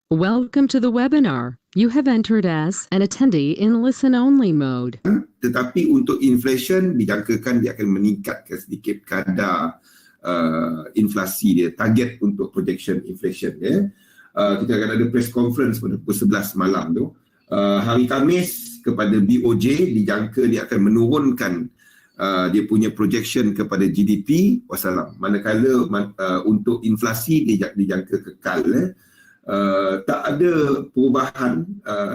Welcome to the webinar. You have entered as an attendee in listen-only mode. Tetapi untuk inflation dijangkakan dia akan meningkatkan sedikit kadar inflasi dia, target untuk projection inflation dia. Kita akan ada press conference pada pukul 11 malam tu. Hari Khamis kepada BOJ dijangka dia akan menurunkan dia punya projection kepada GDP wassalam. Manakala untuk inflasi dijangka kekal. Tak ada perubahan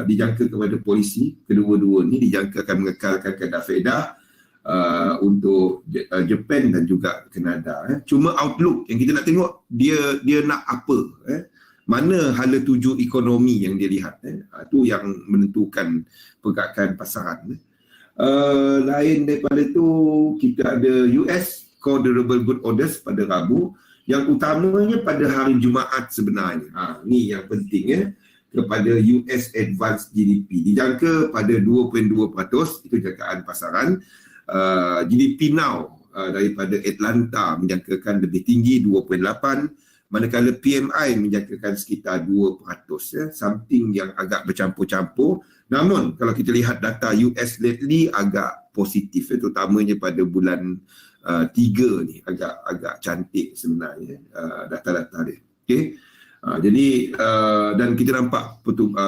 dijangka kepada polisi. Kedua-dua ni dijangka akan mengekalkan kadar faedah untuk Japan dan juga Kanada. Cuma outlook yang kita nak tengok dia nak apa, mana hala tuju ekonomi yang dia lihat. Itu yang menentukan pergerakan pasaran. Lain daripada tu, kita ada US Core Durable Good Orders pada Rabu. Yang utamanya pada hari Jumaat sebenarnya. Ni yang penting kepada US Advanced GDP. Dijangka pada 2.2%, itu jangkaan pasaran. GDP Now daripada Atlanta menjangkakan lebih tinggi 2.8, manakala PMI menjangkakan sekitar 2%. Something yang agak bercampur-campur. Namun kalau kita lihat data US lately agak positif, terutamanya pada bulan 3 ni agak cantik sebenarnya data-data dia. Okey. Jadi dan kita nampak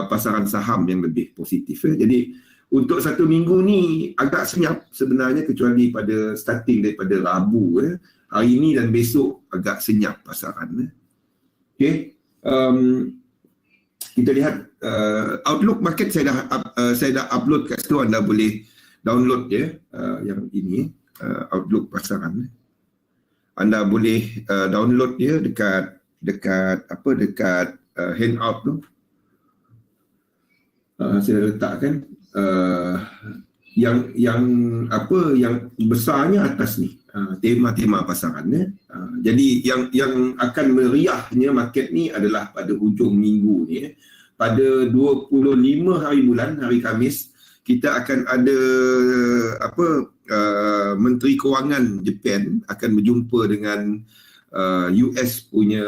pasaran saham yang lebih positif. Jadi untuk satu minggu ni agak senyap sebenarnya, kecuali pada starting daripada Rabu. Hari ni dan besok agak senyap pasaran. Okey. Kita lihat outlook market saya dah upload kat situ, anda boleh download dia yang ini. Outlook pasaran. Anda boleh download dia dekat handout tu. Saya letakkan yang besarnya atas ni, tema-tema pasaran. Jadi yang akan meriahnya market ni adalah pada hujung minggu ni. Pada 25 hari bulan, hari Khamis, kita akan ada Menteri Kewangan Japan akan berjumpa dengan US punya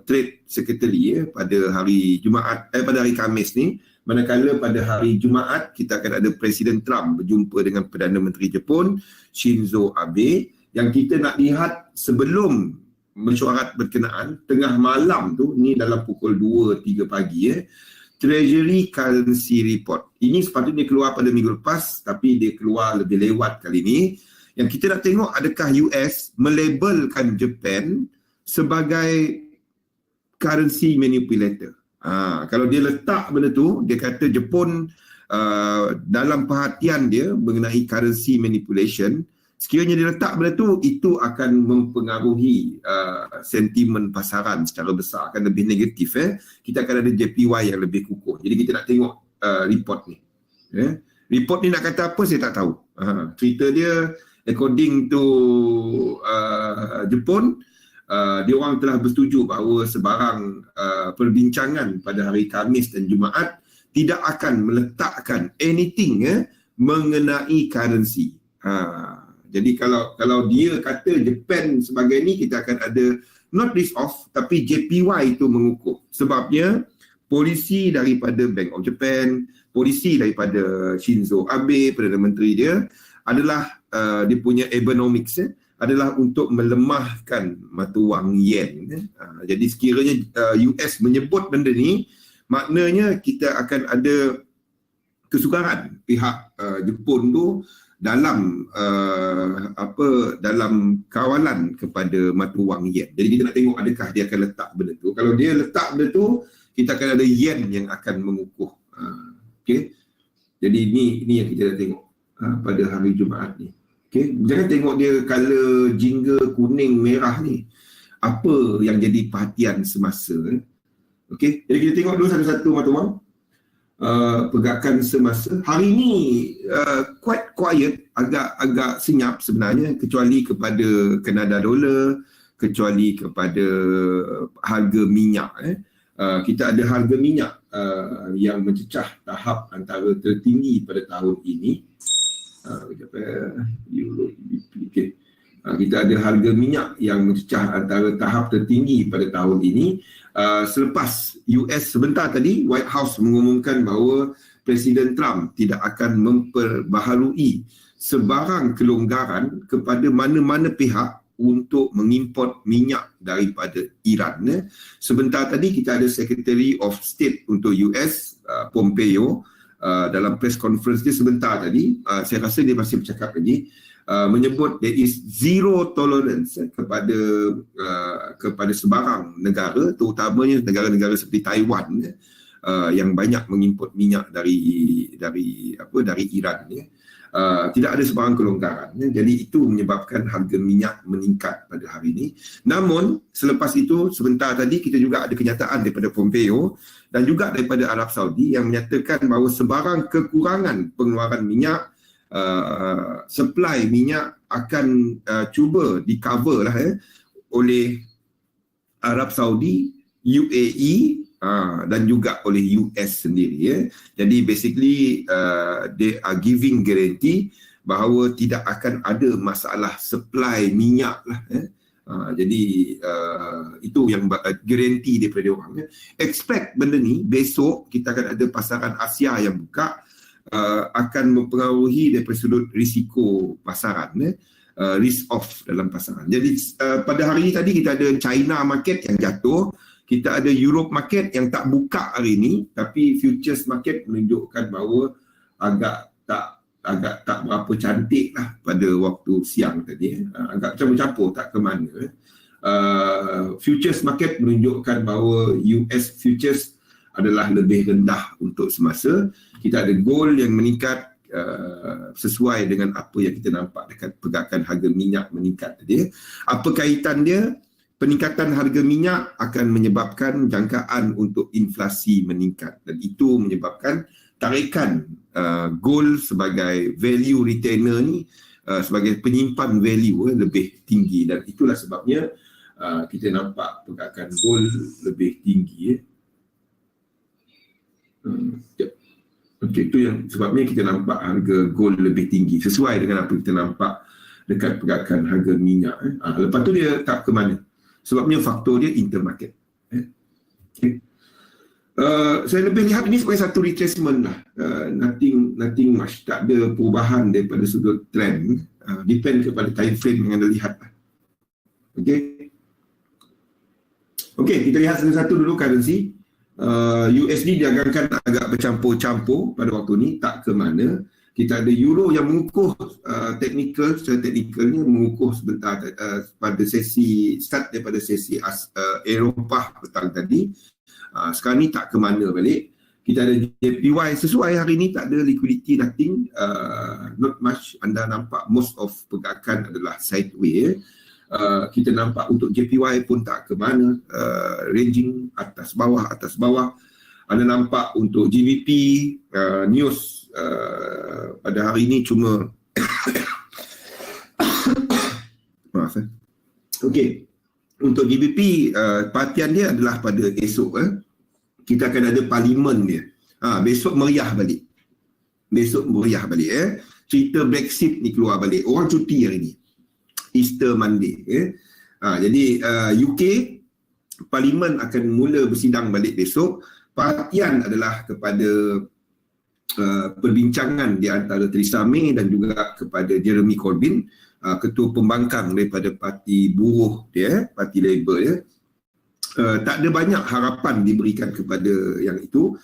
Trade Secretary pada hari Jumaat, pada hari Khamis ni. Manakala pada hari Jumaat kita akan ada Presiden Trump berjumpa dengan Perdana Menteri Jepun Shinzo Abe. Yang kita nak lihat sebelum mesyuarat berkenaan tengah malam tu, ni dalam pukul 2-3 pagi, Treasury Currency Report. Ini sepatutnya keluar pada minggu lepas, tapi dia keluar lebih lewat kali ini. Yang kita nak tengok, adakah US melabelkan Japan sebagai currency manipulator. Kalau dia letak benda tu, dia kata Jepun dalam perhatian dia mengenai currency manipulation, sekiranya dia letak benda tu, itu akan mempengaruhi sentimen pasaran secara besar, akan lebih negatif. Kita akan ada JPY yang lebih kukuh. Jadi kita nak tengok report ni. Report ni nak kata apa, saya tak tahu. Cerita dia, according to Jepun, dia orang telah bersetuju bahawa sebarang perbincangan pada hari Khamis dan Jumaat tidak akan meletakkan anything mengenai currency. Jadi kalau dia kata Japan sebagai ni, kita akan ada not risk off, tapi JPY itu mengukuh. Sebabnya polisi daripada Bank of Japan, polisi daripada Shinzo Abe, Perdana Menteri dia, adalah dia punya Abenomics adalah untuk melemahkan mata wang yen. Jadi sekiranya US menyebut benda ni, maknanya kita akan ada kesukaran pihak Jepun tu dalam dalam kawalan kepada mata wang yen. Jadi kita nak tengok adakah dia akan letak benda tu. Kalau dia letak benda tu, kita akan ada yen yang akan mengukuh. Okey. Jadi ni yang kita nak tengok pada hari Jumaat ni. Okey, jangan tengok dia color jingga kuning merah ni. Apa yang jadi perhatian semasa. Okey, jadi kita tengok dulu satu-satu mata wang. Pergerakan semasa hari ni quite quiet, agak senyap sebenarnya, kecuali kepada Kanada dollar, kecuali kepada harga minyak. Kita ada harga minyak yang mencecah tahap antara tertinggi pada tahun ini. Okay. Kita ada harga minyak yang mencecah antara tahap tertinggi pada tahun ini. Selepas US sebentar tadi, White House mengumumkan bahawa Presiden Trump tidak akan memperbaharui sebarang kelonggaran kepada mana-mana pihak untuk mengimport minyak daripada Iran. Sebentar tadi kita ada Secretary of State untuk US, Pompeo, dalam press conference dia sebentar tadi, saya rasa dia masih bercakap lagi, menyebut there is zero tolerance kepada sebarang negara, terutamanya negara-negara seperti Taiwan yang banyak mengimport minyak dari Iran. Tidak ada sebarang kelonggaran. Jadi itu menyebabkan harga minyak meningkat pada hari ini. Namun selepas itu sebentar tadi kita juga ada kenyataan daripada Pompeo dan juga daripada Arab Saudi yang menyatakan bahawa sebarang kekurangan pengeluaran minyak, supply minyak akan cuba di-cover oleh Arab Saudi, UAE dan juga oleh US sendiri. Jadi basically they are giving guarantee bahawa tidak akan ada masalah supply minyak lah. Jadi itu yang guarantee daripada orang. Expect benda ni besok kita akan ada pasaran Asia yang buka, akan mempengaruhi daripada sudut risiko pasaran, risk off dalam pasaran. Jadi pada hari ini tadi kita ada China market yang jatuh, kita ada Europe market yang tak buka hari ini, tapi futures market menunjukkan bahawa agak tak berapa cantik lah pada waktu siang tadi. Agak campur-campur, tak ke mana. Futures market menunjukkan bahawa US futures adalah lebih rendah untuk semasa. Kita ada gold yang meningkat sesuai dengan apa yang kita nampak dekat pergerakan harga minyak meningkat tadi. Apa kaitan dia? Peningkatan harga minyak akan menyebabkan jangkaan untuk inflasi meningkat dan itu menyebabkan tarikan gold sebagai value retainer ni, sebagai penyimpan value lebih tinggi dan itulah sebabnya kita nampak pergerakan gold lebih tinggi. Okey, itu yang sebabnya kita nampak harga gold lebih tinggi sesuai dengan apa kita nampak dekat pergerakan harga minyak. Lepas tu dia tak ke mana. Sebabnya faktor dia intermarket. Okay. Saya lebih lihat ini sebagai satu retracement lah. Nothing much. Tak ada perubahan daripada sudut trend. Depend kepada time frame yang anda lihat lah. Okay, kita lihat satu-satu dulu currency. USD diagangkan agak bercampur-campur pada waktu ni, tak ke mana. Kita ada euro yang mengukuh secara teknikalnya mengukuh sebentar pada sesi start daripada sesi Eropah petang tadi. Sekarang ni tak ke mana balik. Kita ada JPY sesuai hari ni, tak ada liquidity, nothing, not much. Anda nampak most of pergerakan adalah sideways. Kita nampak untuk JPY pun tak ke mana, ranging atas bawah. Anda nampak untuk GBP news pada hari ini cuma maaf. Okey. Untuk GBP perhatian dia adalah pada esok kita akan ada parlimen dia. Besok meriah balik. Cerita Brexit ni keluar balik. Orang cuti hari ni. Easter Monday. Jadi UK parlimen akan mula bersidang balik besok. Perhatian adalah kepada perbincangan di antara Theresa May dan juga kepada Jeremy Corbyn, ketua pembangkang daripada parti buruh dia, parti Labour dia. Tak ada banyak harapan diberikan kepada yang itu.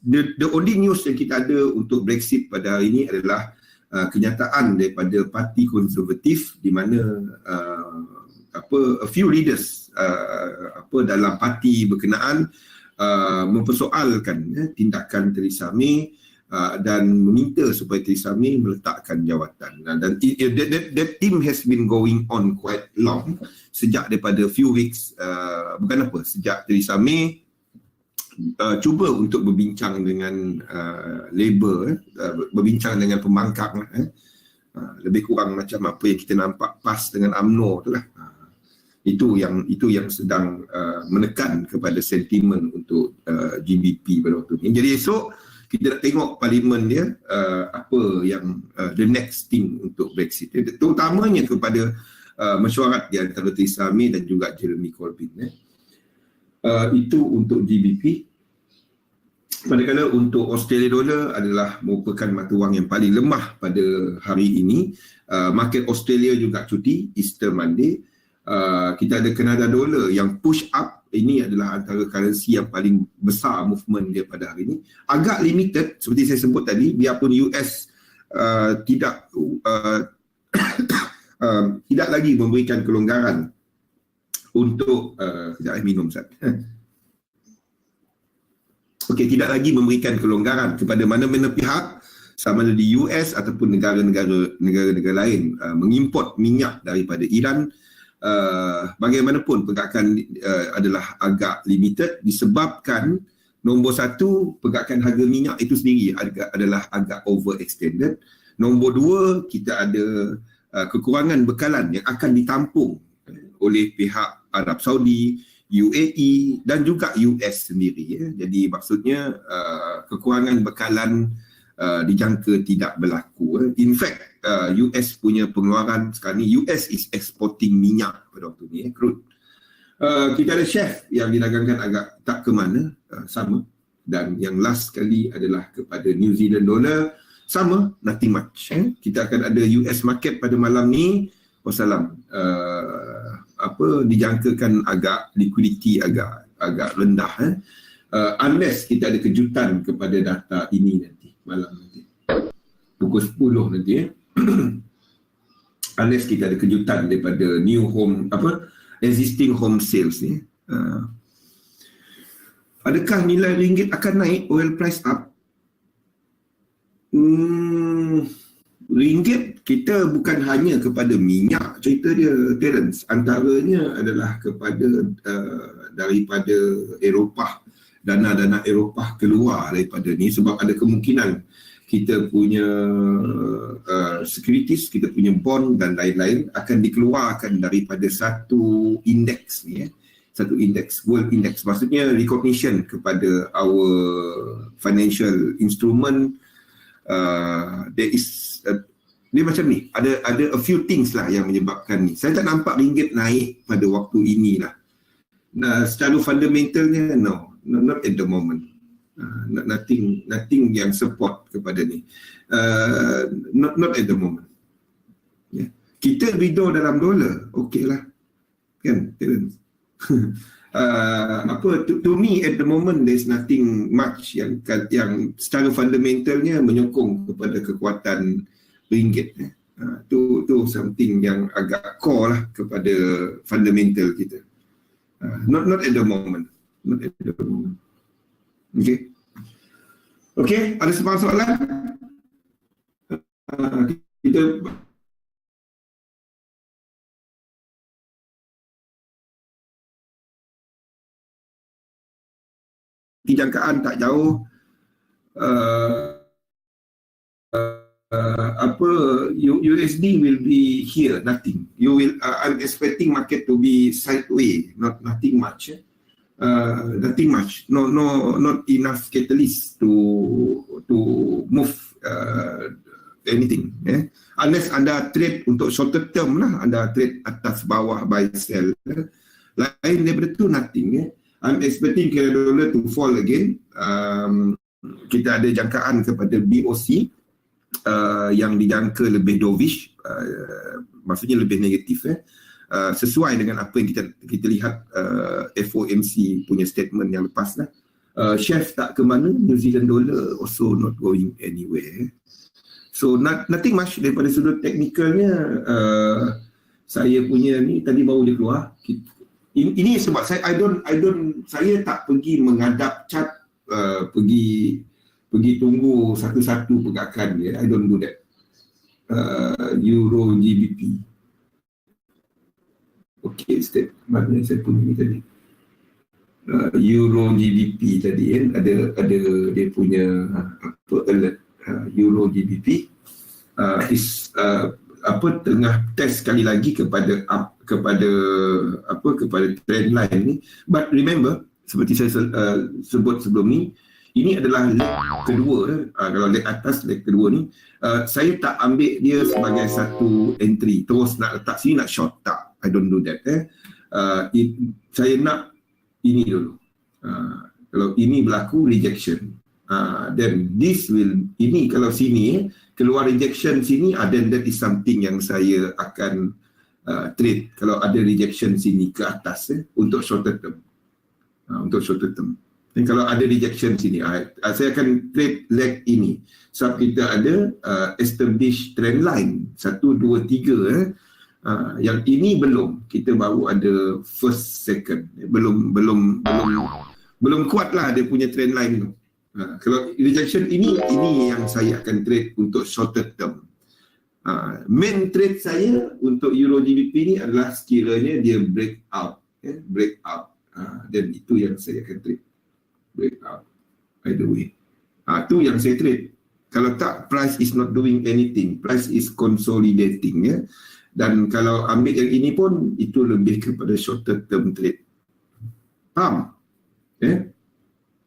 The only news yang kita ada untuk Brexit pada hari ini adalah kenyataan daripada parti konservatif di mana a few leaders dalam parti berkenaan mempersoalkan tindakan Theresa May dan meminta supaya Theresa May meletakkan jawatan. Dan that team has been going on quite long, sejak daripada few weeks, sejak Theresa May cuba untuk berbincang dengan Labour, berbincang dengan pembangkang, lebih kurang macam apa yang kita nampak PAS dengan UMNO tu lah. Itu yang sedang menekan kepada sentimen untuk GBP pada waktu ini. Jadi esok kita nak tengok parlimen dia apa yang the next thing untuk Brexit, terutamanya kepada mesyuarat di antara Theresa May dan juga Jeremy Corbyn. Itu untuk GBP. Manakala untuk Australia dollar adalah merupakan mata wang yang paling lemah pada hari ini. Market Australia juga cuti Easter Monday. Kita ada Canada dollar yang push up. Ini adalah antara currency yang paling besar movement dia pada hari ini. Agak limited seperti saya sebut tadi, biarpun US tidak tidak lagi memberikan kelonggaran untuk sekejap minum Ustaz. Okey, tidak lagi memberikan kelonggaran kepada mana-mana pihak sama ada di US ataupun negara-negara lain mengimport minyak daripada Iran. Bagaimanapun pergerakan adalah agak limited disebabkan nombor satu, pergerakan harga minyak itu sendiri adalah agak overextended. Nombor dua, kita ada kekurangan bekalan yang akan ditampung oleh pihak Arab Saudi, UAE dan juga US sendiri. Jadi maksudnya kekurangan bekalan dijangka tidak berlaku. In fact, US punya pengeluaran sekarang ni, US is exporting minyak pada waktu ni, crude. Kita ada chef yang didagangkan agak tak ke mana, sama. Dan yang last sekali adalah kepada New Zealand dollar, sama, nothing much. Kita akan ada US market pada malam ni, wassalam. Dijangkakan agak liquidity agak rendah, unless kita ada kejutan kepada data ini nanti malam nanti pukul 10 nanti unless kita ada kejutan daripada new home existing home sales ni. Adakah nilai ringgit akan naik, oil price up? Ringgit kita bukan hanya kepada minyak cerita dia, Terence. Antaranya adalah kepada daripada Eropah, dana-dana Eropah keluar daripada ni sebab ada kemungkinan kita punya securities, kita punya bond dan lain-lain akan dikeluarkan daripada satu indeks ni, satu indeks, world index. Maksudnya recognition kepada our financial instrument. There is dia macam ni, ada a few things lah yang menyebabkan ni. Saya tak nampak ringgit naik pada waktu inilah. Secara fundamentalnya not at the moment. Nothing yang support kepada ni. Not at the moment. Kita withdraw dalam dolar, okey lah, kan? To me at the moment there's nothing much yang secara fundamentalnya menyokong kepada kekuatan ringgit. Tu something yang agak core lah kepada fundamental kita. Not at the moment. Not at the moment. Okay, ada soalan? Kita jangkaan tak jauh. USD will be here, nothing. I'm expecting market to be sideways, nothing much. Nothing much. Not enough catalyst to move anything. Unless anda trade untuk shorter term lah, anda trade atas bawah buy sell. Lain daripada tu nothing. I'm expecting Canadian dollar to fall again. Kita ada jangkaan kepada BOC yang dijangka lebih dovish, maksudnya lebih negatif, sesuai dengan apa yang kita lihat FOMC punya statement yang lepas lah. Chef tak ke mana, New Zealand dollar also not going anywhere. So nothing much daripada sudut teknikalnya. Saya punya ni tadi baru dia keluar. Ini sebab saya saya tak pergi menghadap chart, pergi tunggu satu-satu pergerakan dia. I don't do that. Euro GBP. Okay, step mana saya punya ni tadi. Euro GBP tadi ada dia punya alert. Euro GBP is tengah test sekali lagi kepada trend line ni. But remember, seperti saya sebut sebelum ni, Ini adalah leg kedua. Kalau leg atas, leg kedua ni, saya tak ambil dia sebagai satu entry. Terus nak letak sini, nak short. Tak, I don't do that. Saya nak ini dulu. Kalau ini berlaku, rejection. Then this will, ini kalau sini, keluar rejection sini, then that is something yang saya akan trade. Kalau ada rejection sini ke atas, untuk shorter term. Untuk shorter term. Dan kalau ada rejection sini, saya akan trade leg ini. Sebab kita ada established trend line 1, 2, 3. Yang ini belum. Kita baru ada first, second. Belum kuat lah dia punya trend line tu. Kalau rejection ini yang saya akan trade untuk shorter term. Main trade saya untuk Euro GBP ni adalah sekiranya dia break out. Break out. Dan itu yang saya akan trade. Break out. Either way. Itu yang saya trade. Kalau tak, price is not doing anything. Price is consolidating. Dan kalau ambil yang ini pun, itu lebih kepada shorter term trade. Faham?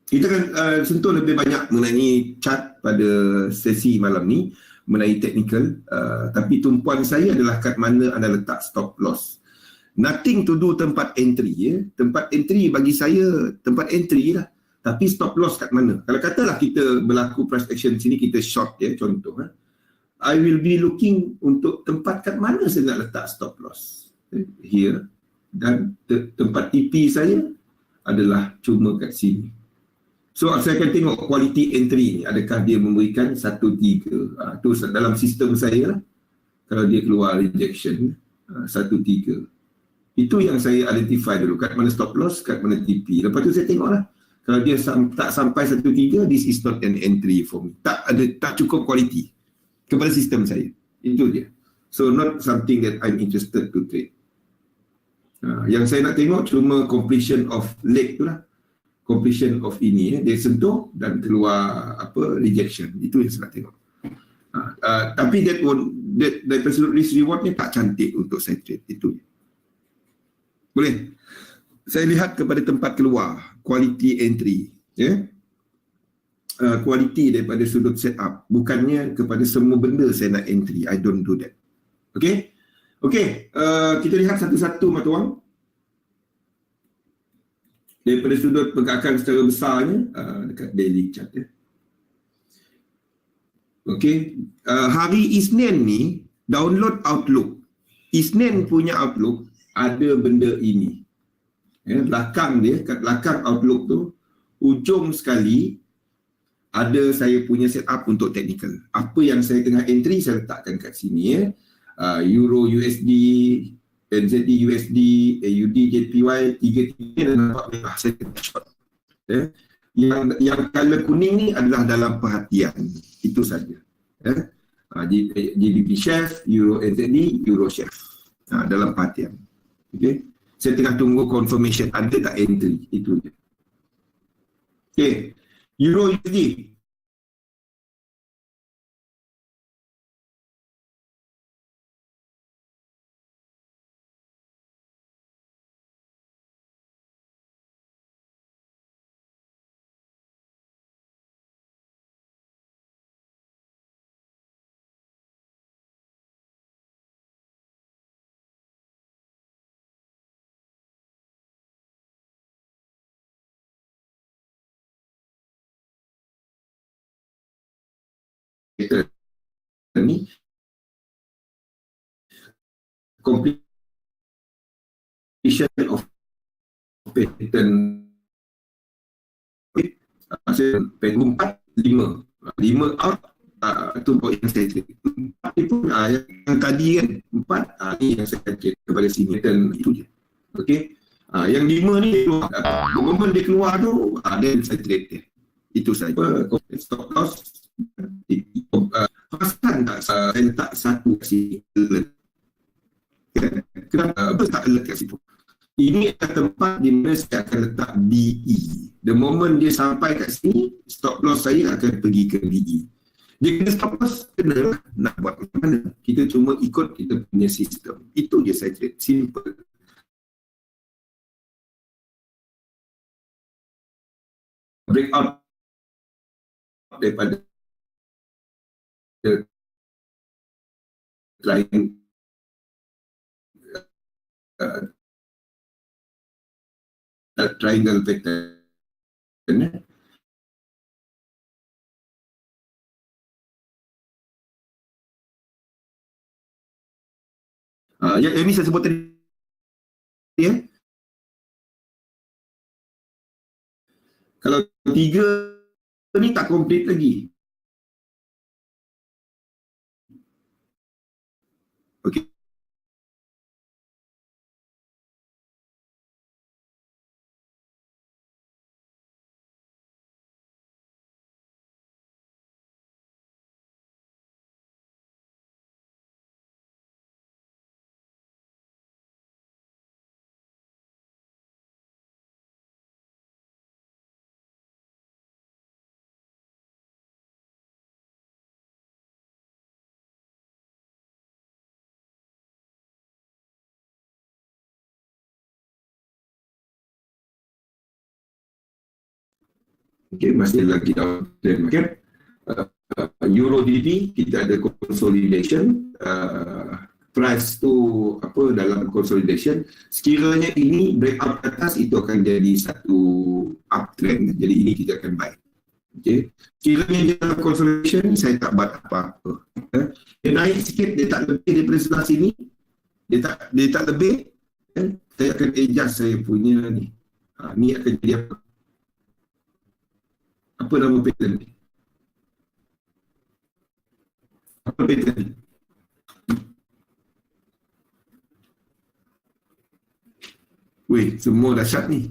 Kita akan sentuh lebih banyak mengenai chart pada sesi malam ni, mengenai technical. Tapi tumpuan saya adalah kat mana anda letak stop loss. Nothing to do tempat entry. Tempat entry bagi saya, tempat entry lah. Tapi stop loss kat mana? Kalau katalah kita berlaku price action sini, kita short contoh. I will be looking untuk tempat kat mana saya nak letak stop loss. Here. Dan tempat TP saya adalah cuma kat sini. So saya akan tengok quality entry ni, adakah dia memberikan 1, 3. Tu dalam sistem saya lah. Kalau dia keluar rejection 1, 3. Itu yang saya identify dulu. Kat mana stop loss, kat mana TP. Lepas tu saya tengok lah. Kalau dia tak sampai 1, 3, this is not an entry for me. Tak cukup quality kepada sistem saya. Itu dia. So not something that I'm interested to trade. Yang saya nak tengok cuma completion of leg tu lah. Completion of ini. Dia sentuh dan keluar rejection. Itu yang saya nak tengok. Tapi that absolute risk reward ni tak cantik untuk saya trade. Itu dia. Boleh? Saya lihat kepada tempat keluar, quality entry, quality daripada sudut setup, bukannya kepada semua benda saya nak entry. I don't do that. Okay? Kita lihat satu-satu mata wang. Daripada sudut pergerakan secara besarnya, dekat daily chart. Hari Isnin ni, download Outlook. Isnin punya Outlook ada benda ini. Belakang dia, kat belakang Outlook tu, ujung sekali ada saya punya setup untuk technical. Apa yang saya tengah entry, saya letakkan kat sini. Euro USD, NZD USD, AUD JPY, 3 dan nampak merah, saya tengah short. Yang color kuning ni adalah dalam perhatian. Itu saja. GBP Chef, Euro NZD, Euro Chef. Dalam perhatian. Saya tengah tunggu confirmation ada tak entry. Itu je. Euro USD. Ni completion of pattern pattern 4, 5 out, itu yang saya cakap. 4 itu yang tadi kan 4, ni yang saya cakap kepada sini dan itu je. Yang 5 ni moment dia keluar tu, then saya trade dia. Itu saja. Stop loss. Pastikan tak saya letak satu kat sini alert. Kenapa tak alert kat situ? Ini adalah tempat di mana saya akan letak DE. The moment dia sampai kat sini, stop loss saya akan pergi ke DE. Dia kena stop loss, kena nak buat macam mana. Kita cuma ikut kita punya sistem. Itu je saya trade. Simple. Breakout daripada triangle triangle pattern. Yang ini saya sebut tadi ya. Kalau 3 ni tak komplit lagi. Okey. Okey, masih lagi dalam trend market. Euro GBP kita ada consolidation, price tu apa dalam consolidation. Sekiranya ini breakout ke atas, itu akan jadi satu uptrend, jadi ini kita akan buy. Okey, sekiranya dia dalam consolidation, saya tak buat apa-apa. Dia naik sikit, dia tak lebih daripada sebelah sini, dia tak lebih, saya akan adjust saya punya ni. Ni akan jadi apa? Apa nama pattern ni? Apa pattern ni? Weh, semua dahsyat ni.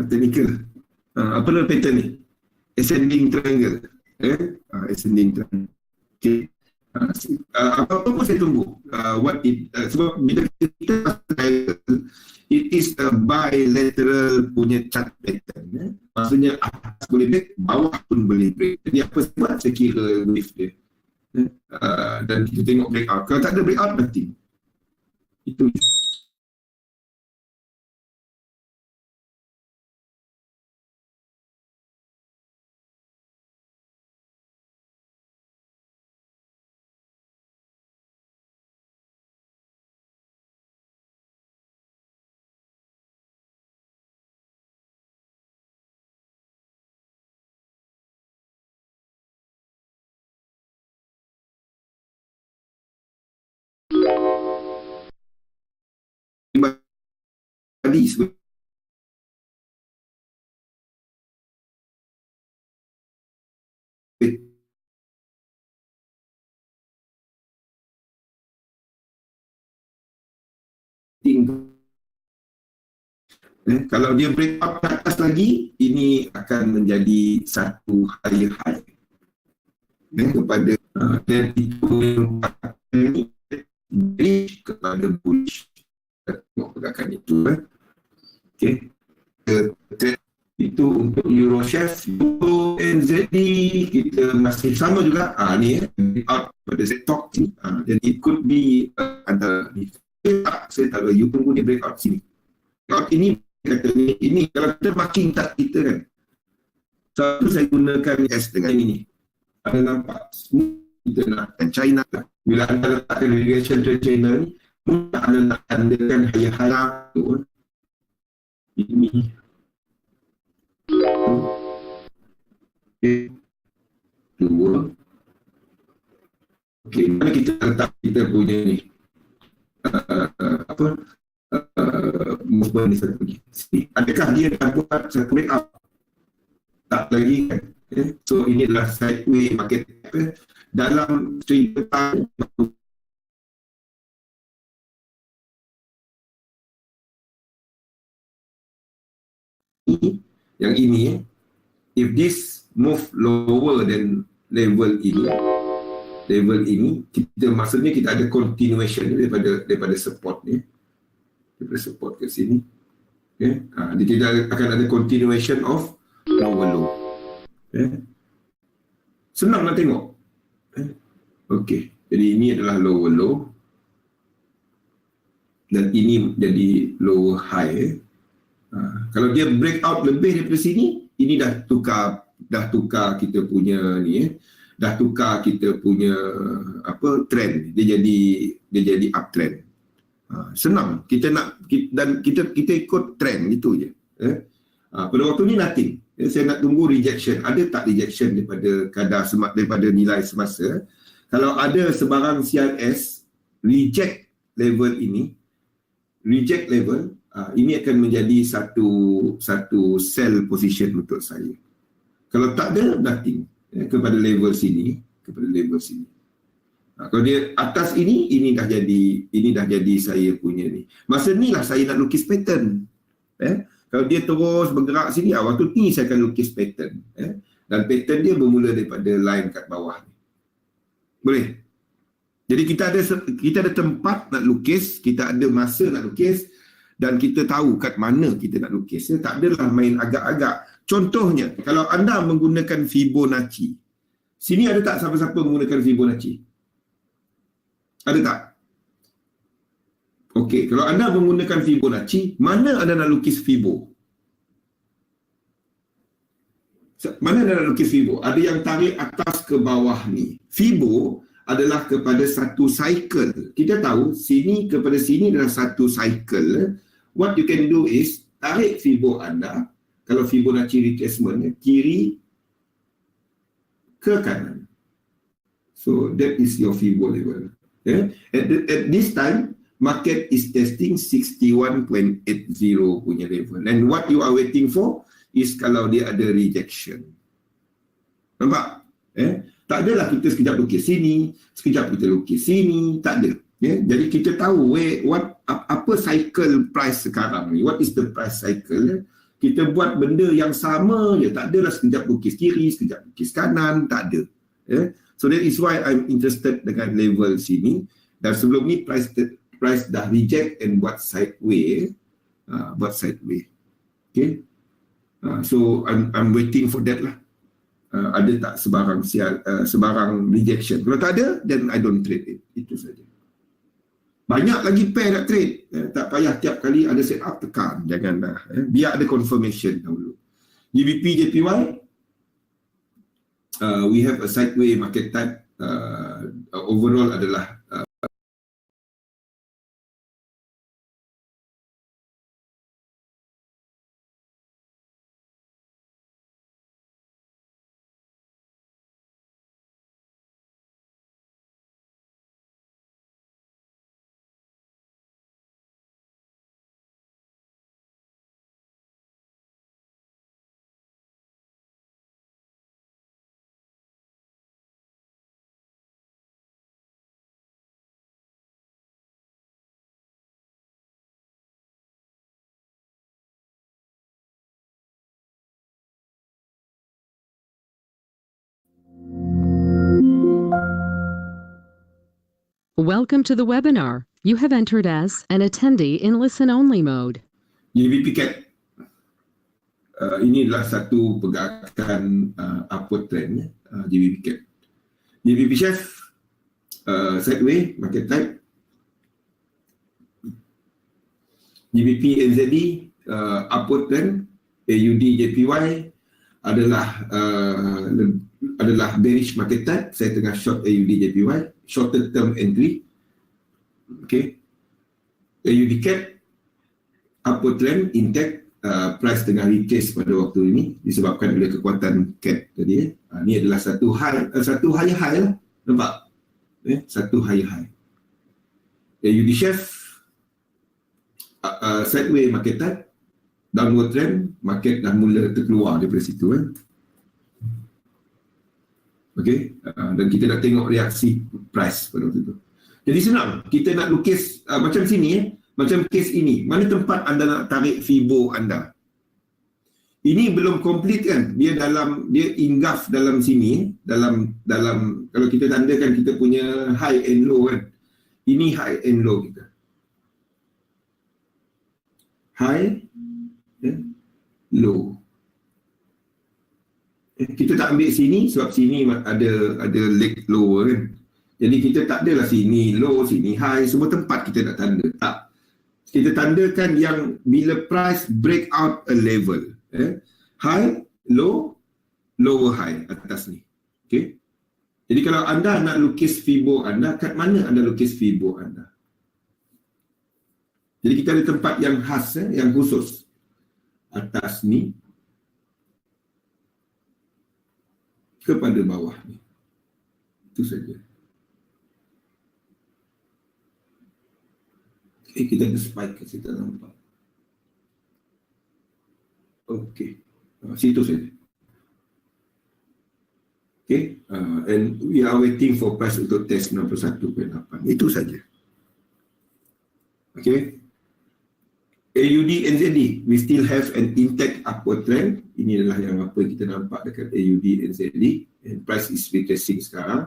Technical. Apa nama pattern ni? Ascending triangle. Ascending triangle. Okay. Apa-apa pun saya tunggu. Sebab bila kita triangle, it is a bilateral punya chart pattern. Maksudnya atas boleh break, bawah pun boleh break. Jadi apa sebab saya kira wave dia. Dan kita tengok breakout. Kalau tak ada breakout, nanti. Itu. Tadi kalau dia break up ke atas lagi, ini akan menjadi satu higher high kepada dan itu bullish kepada bullish. Tengok pergerakan itu. Okey. Itu untuk Eurochef. Euro NZD kita masih sama juga. Ni out pada stock ni. Dan it could be antara ni. Saya tak tahu. You tunggu dia breakout sini. Breakout ini kata ini kalau kita marking tak kita kan. Satu saya gunakan S dengan ini. Ada nampak kita nak China. Bila anda letakkan relation to China ni, anda nak tandakan haya-haya tu. Ini. Okay. 2. Okey, mana kita letak kita punya ni? Movement ni satu ni. Adakah dia dah buat satu break up? Tak lagi kan? Okay. So ini adalah sideway market dalam string petang. Yang ini, if this move lower than level ini, kita maksudnya kita ada continuation daripada support ni, daripada support ke sini. Okay. Kita akan ada continuation of lower low. Okay. Senang nak tengok. Okey, jadi ini adalah lower low dan ini jadi lower high. Kalau dia break out lebih daripada sini, ini dah tukar tukar kita punya ni, dah tukar kita punya trend. Dia jadi uptrend. Senang kita nak, dan kita ikut trend gitu je. Pada waktu ni nothing. Saya nak tunggu rejection. Ada tak rejection daripada daripada nilai semasa? Kalau ada sebarang CRS reject level, ini akan menjadi satu sell position untuk saya. Kalau tak ada, nothing. Kepada level sini. Kalau dia atas ini dah jadi saya punya ni. Masa ni lah saya nak lukis pattern. Kalau dia terus bergerak sini, waktu ni saya akan lukis pattern. Dan pattern dia bermula daripada line kat bawah ni. Boleh? Jadi kita ada tempat nak lukis, kita ada masa nak lukis, dan kita tahu kat mana kita nak lukis. Tak adalah main agak-agak. Contohnya, kalau anda menggunakan Fibonacci, sini ada tak siapa-siapa menggunakan Fibonacci? Ada tak? Okey, kalau anda menggunakan Fibonacci, mana anda nak lukis Fibo? Mana anda nak lukis Fibo? Ada yang tarik atas ke bawah ni. Fibo adalah kepada satu cycle. Kita tahu sini kepada sini adalah satu cycle. What you can do is tarik Fibo anda, kalau Fibonacci retracement, kiri ke kanan. So that is your Fibo level. At this time, market is testing 61.80 punya level. And what you are waiting for is kalau dia ada rejection. Nampak? Tak adalah kita sekejap lukis sini, sekejap kita lukis sini, tak ada. Jadi kita tahu apa cycle price sekarang ni. What is the price cycle? Kita buat benda yang sama je, tak adalah sekejap lukis kiri, sekejap lukis kanan, tak ada. So that is why I'm interested dengan level sini. Dan sebelum ni price dah reject and buat sideways. Okay. So I'm waiting for that lah. Ada tak sebarang rejection? Kalau tak ada, then I don't trade it. Itu saja. Banyak lagi pair nak trade. Tak payah tiap kali ada set up tekan. Janganlah. Biar ada confirmation dahulu. GBP, JPY, we have a sideways market type. Overall adalah Welcome to the webinar. You have entered as an attendee in listen-only mode. GBP CAD. Ini adalah satu pergerakan upward trend, GBP CAD. GBP Chef, sideways, market type. GBP NZD, upward trend. AUD JPY adalah bearish market type. Saya tengah short AUD JPY, shorter term entry. Okay. AUD CAD, upward trend intact, price tengah retrace pada waktu ini disebabkan oleh kekuatan CAD tadi. Ini adalah satu high lah. Nampak? Satu high. AUD Chef, sideways market type, downward trend, market dah mula terkeluar daripada situ. Okay, dan kita dah tengok reaksi price pada waktu itu. Jadi senang, kita nak lukis macam sini, macam case ini. Mana tempat anda nak tarik Fibo anda? Ini belum complete kan? Dia engulf dalam sini, dalam kalau kita tandakan kita punya high and low kan. Ini high and low kita. High low. Kita tak ambil sini sebab sini ada leg lower kan. Jadi kita tak adalah sini low, sini high, semua tempat kita nak tanda. Tak. Kita tandakan yang bila price break out a level. High, low, lower high atas ni. Okay. Jadi kalau anda nak lukis fibo anda, kat mana anda lukis fibo anda? Jadi kita ada tempat yang khas, yang khusus. Atas ni kepada bawah ni. Itu saja. Okay, kita ada spike kat situ, nampak. Okey. Situ saja. Okay, and we are waiting for price untuk test 61.8. Itu saja. Okay. AUD NZD, we still have an intact upward trend. Ini adalah yang apa kita nampak dekat AUD NZD, and price is retracing sekarang.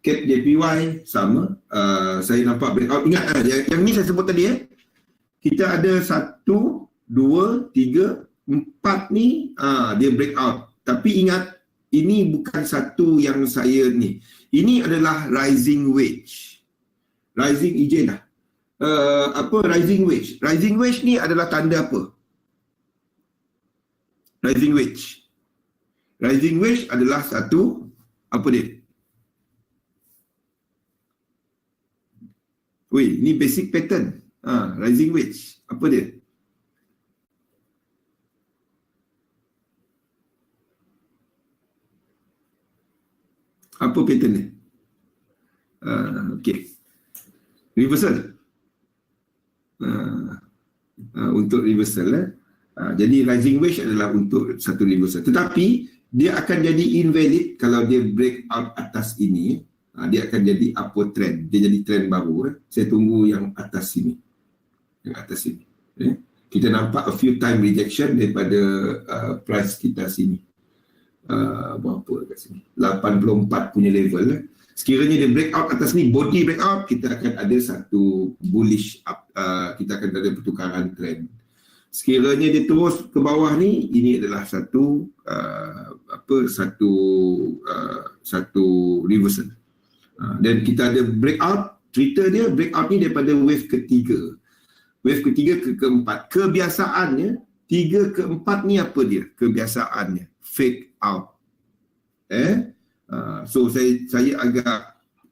CAD JPY sama. Saya nampak breakout. Ingat yang ni saya sebut tadi kita ada 1, 2, 3, 4 ni dia breakout. Tapi ingat, ini bukan satu yang saya ni. Ini adalah rising wedge. Rising hijau dah. Rising wedge? Rising wedge ni adalah tanda apa? Rising wedge. Rising wedge adalah satu, apa dia? Weh, ni basic pattern. Rising wedge. Apa dia? Apa pattern ni? Okay. Reversal. Untuk reversal. Jadi rising wedge adalah untuk satu reversal. Tetapi dia akan jadi invalid kalau dia break out atas ini. Dia akan jadi upward trend. Dia jadi trend baru. Saya tunggu yang atas sini. Yang atas sini. Kita nampak a few time rejection daripada price kita sini. Berapa kat sini? 84 punya level. Sekiranya dia breakout atas ni, body breakout, kita akan ada satu bullish up, kita akan ada pertukaran trend. Sekiranya dia terus ke bawah ni, ini adalah satu satu reversal. Dan kita ada breakout, cerita dia breakout ni daripada wave ketiga. Wave ketiga ke keempat. Kebiasaannya 3 ke 4 ni apa dia? Kebiasaannya fake out. So saya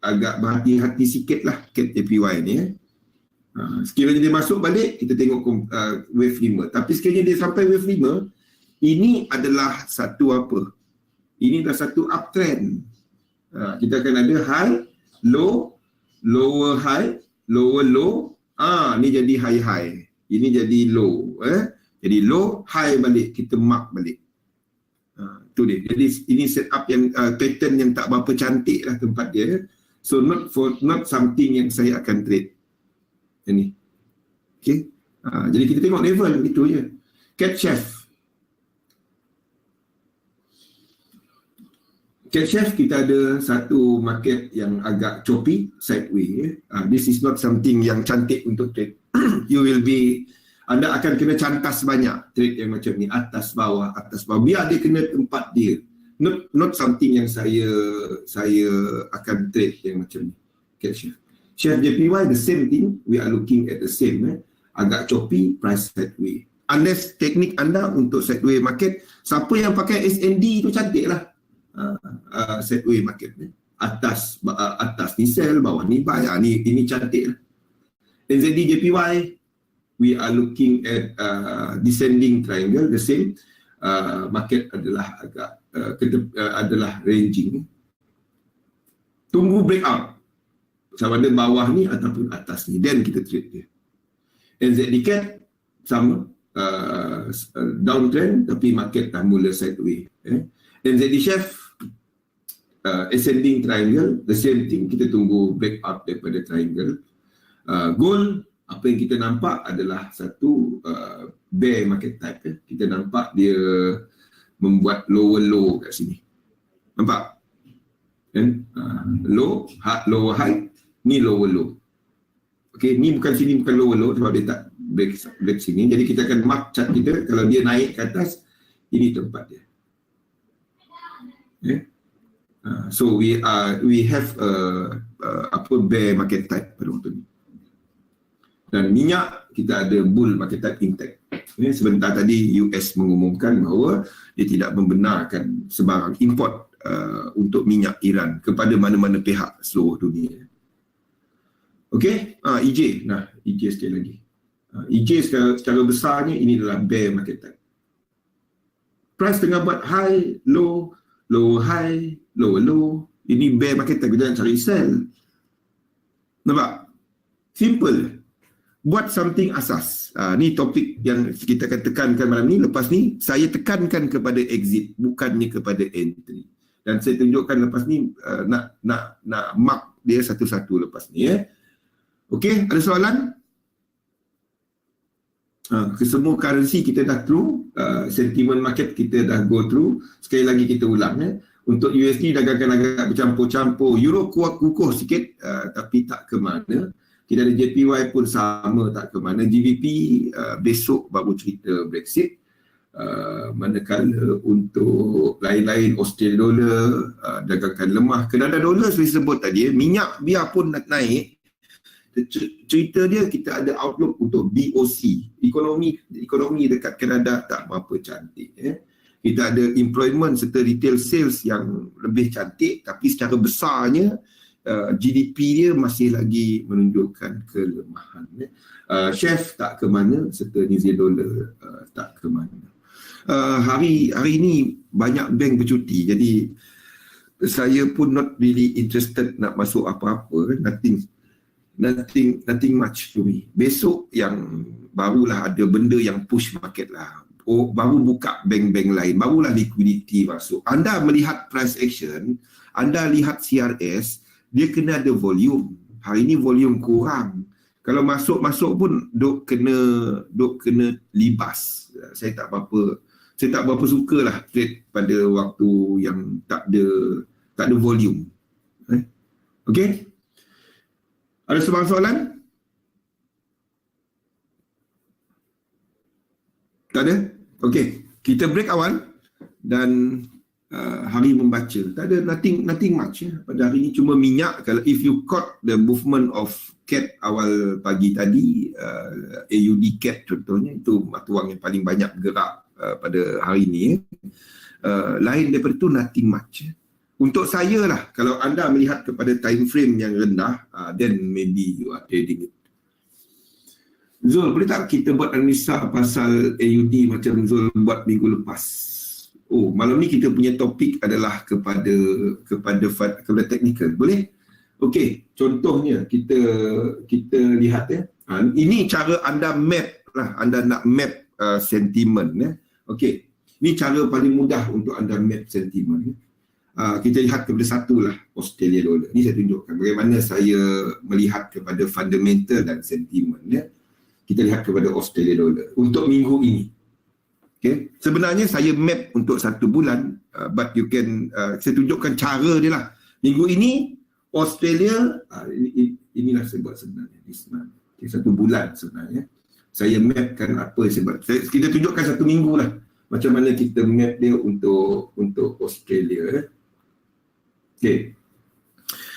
agak berhati-hati sikit lah CAD JPY ni. Sekiranya dia masuk balik, kita tengok wave 5. Tapi sekiranya dia sampai wave 5, ini adalah satu apa? Ini adalah satu uptrend. Kita akan ada high, low, lower high, lower low. Ni jadi high. Ini jadi low. Jadi low, high balik, kita mark balik. Itu dia. Jadi ini setup yang pattern yang tak berapa cantik lah tempat dia. So not something yang saya akan trade. Ini. Okay. Jadi kita tengok level itu je. CAD Chef. CAD Chef kita ada satu market yang agak choppy, sideways. This is not something yang cantik untuk trade. Anda akan kena cantas banyak trade yang macam ni, atas bawah. Biar dia kena tempat dia. Not something yang saya akan trade yang macam ni. CAD Chef. Chef JPY the same thing, we are looking at the same. Agak choppy, price sideways. Unless teknik anda untuk sideways market, siapa yang pakai SND tu cantik lah. Sideways market ni. Atas ni sell, bawah ni buy. Ini cantik lah. NZD JPY, we are looking at descending triangle, the same. Market adalah agak adalah ranging. Tunggu breakout sama ada bawah ni ataupun atas ni, then kita trade dia. NZD CAD sama, downtrend tapi market dah mula sideways. NZD Chef ascending triangle, the same thing, kita tunggu breakout daripada triangle. Gold, apa yang kita nampak adalah satu bear market type. Kita nampak dia membuat lower low kat sini. Nampak? Low, lower high, ni lower low. Okay, ni bukan sini, bukan lower low sebab dia tak break sini. Jadi kita akan mark chart kita, kalau dia naik ke atas, ini tempat dia. Okay. So we have bear market type pada waktu ni. Dan minyak kita ada bull market type intact. Sebentar tadi US mengumumkan bahawa dia tidak membenarkan sebarang import untuk minyak Iran kepada mana-mana pihak seluruh dunia. Okey, EJ. Nah, EJ sekali lagi. EJ secara besarnya ini adalah bear market type. Price tengah buat high, low, low, high, low, low. Ini bear market type, jangan cari sell. Nampak? Simple. Buat something asas. Ni topik yang kita akan tekankan malam ni. Lepas ni, saya tekankan kepada exit, bukannya kepada entry. Dan saya tunjukkan lepas ni, nak mark dia satu-satu lepas ni. Okey, ada soalan? Kesemua currency kita dah through, sentiment market kita dah go through. Sekali lagi kita ulang. Untuk USD dagangkan agak bercampur-campur. Euro kukuh sikit, tapi tak ke mana. Kita ada JPY pun sama, tak ke mana. GBP besok baru cerita Brexit. Manakala untuk lain-lain Australia dollar dagangkan lemah. Kenapa dolar saya sebut tadi, minyak biarpun nak naik, cerita dia kita ada outlook untuk BOC, ekonomi dekat Kanada tak berapa cantik. Kita ada employment serta retail sales yang lebih cantik, tapi secara besarnya GDP dia masih lagi menunjukkan kelemahan. Chef tak ke mana, serta New Zealand dollar tak ke mana. Hari ini banyak bank bercuti, jadi saya pun not really interested nak masuk apa-apa. Nothing much to me. Besok yang barulah ada benda yang push market lah. Baru buka bank-bank lain, barulah liquidity masuk. Anda melihat price action, anda lihat CRS, dia kena ada volume. Hari ini volume kurang. Kalau masuk pun duk kena libas. Saya tak berapa sukalah trade pada waktu yang tak ada volume. Okey? Ada sebarang soalan? Tak ada? Okey, kita break awal dan hari membaca. Tak ada nothing much pada hari ini, cuma minyak. Kalau if you caught the movement of CAT awal pagi tadi, AUD CAT contohnya, itu mata wang yang paling banyak bergerak pada hari ini. Lain daripada itu nothing much. Untuk saya lah, kalau anda melihat kepada time frame yang rendah, then maybe you are trading it. Zul, boleh tak kita buat analisa pasal AUD macam Zul buat minggu lepas? Malam ni kita punya topik adalah kepada technical. Boleh? Okey, contohnya kita lihat ini cara anda map lah, anda nak map sentiment. Okey, ini cara paling mudah untuk anda map sentiment. Kita lihat kepada satu lah, Australia dollar. Ini saya tunjukkan bagaimana saya melihat kepada fundamental dan sentiment. Kita lihat kepada Australia dollar untuk minggu ini. Okay. Sebenarnya saya map untuk 1 bulan, but you can, saya tunjukkan cara dia lah. Minggu ini Australia, inilah saya buat sebenarnya. Okay, 1 bulan sebenarnya. Saya mapkan apa saya buat. Kita tunjukkan 1 minggu lah. Macam mana kita map dia untuk Australia. Okay.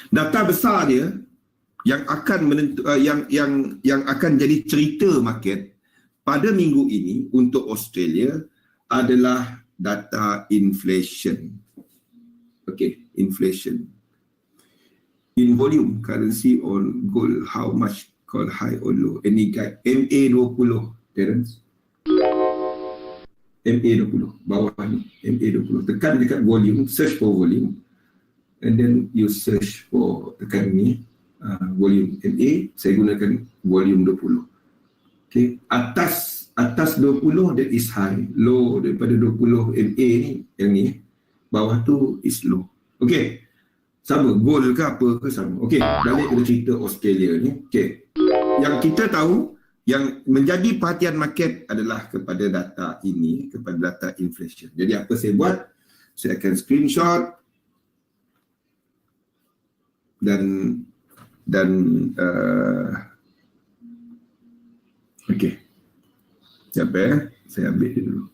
Data besar dia yang akan yang akan jadi cerita market pada minggu ini untuk Australia adalah data inflation. Okay, inflation. In volume, currency on gold, how much call high or low? Any guide? MA20, Terence. MA20, bawah ni, MA20. Tekan dekat volume, search for volume. And then you search for, tekan ni, volume MA, saya gunakan volume 20. Okay, atas 20 that is high, low daripada 20 MA ni, yang ni, bawah tu is low. Okay, sama, gold ke apa ke sama. Okay, balik ke cerita Australia ni. Okay, yang kita tahu, yang menjadi perhatian market adalah kepada data ini, kepada data inflation. Jadi apa saya buat? Saya akan screenshot dan okey. Sekejap saya ambil dia dulu.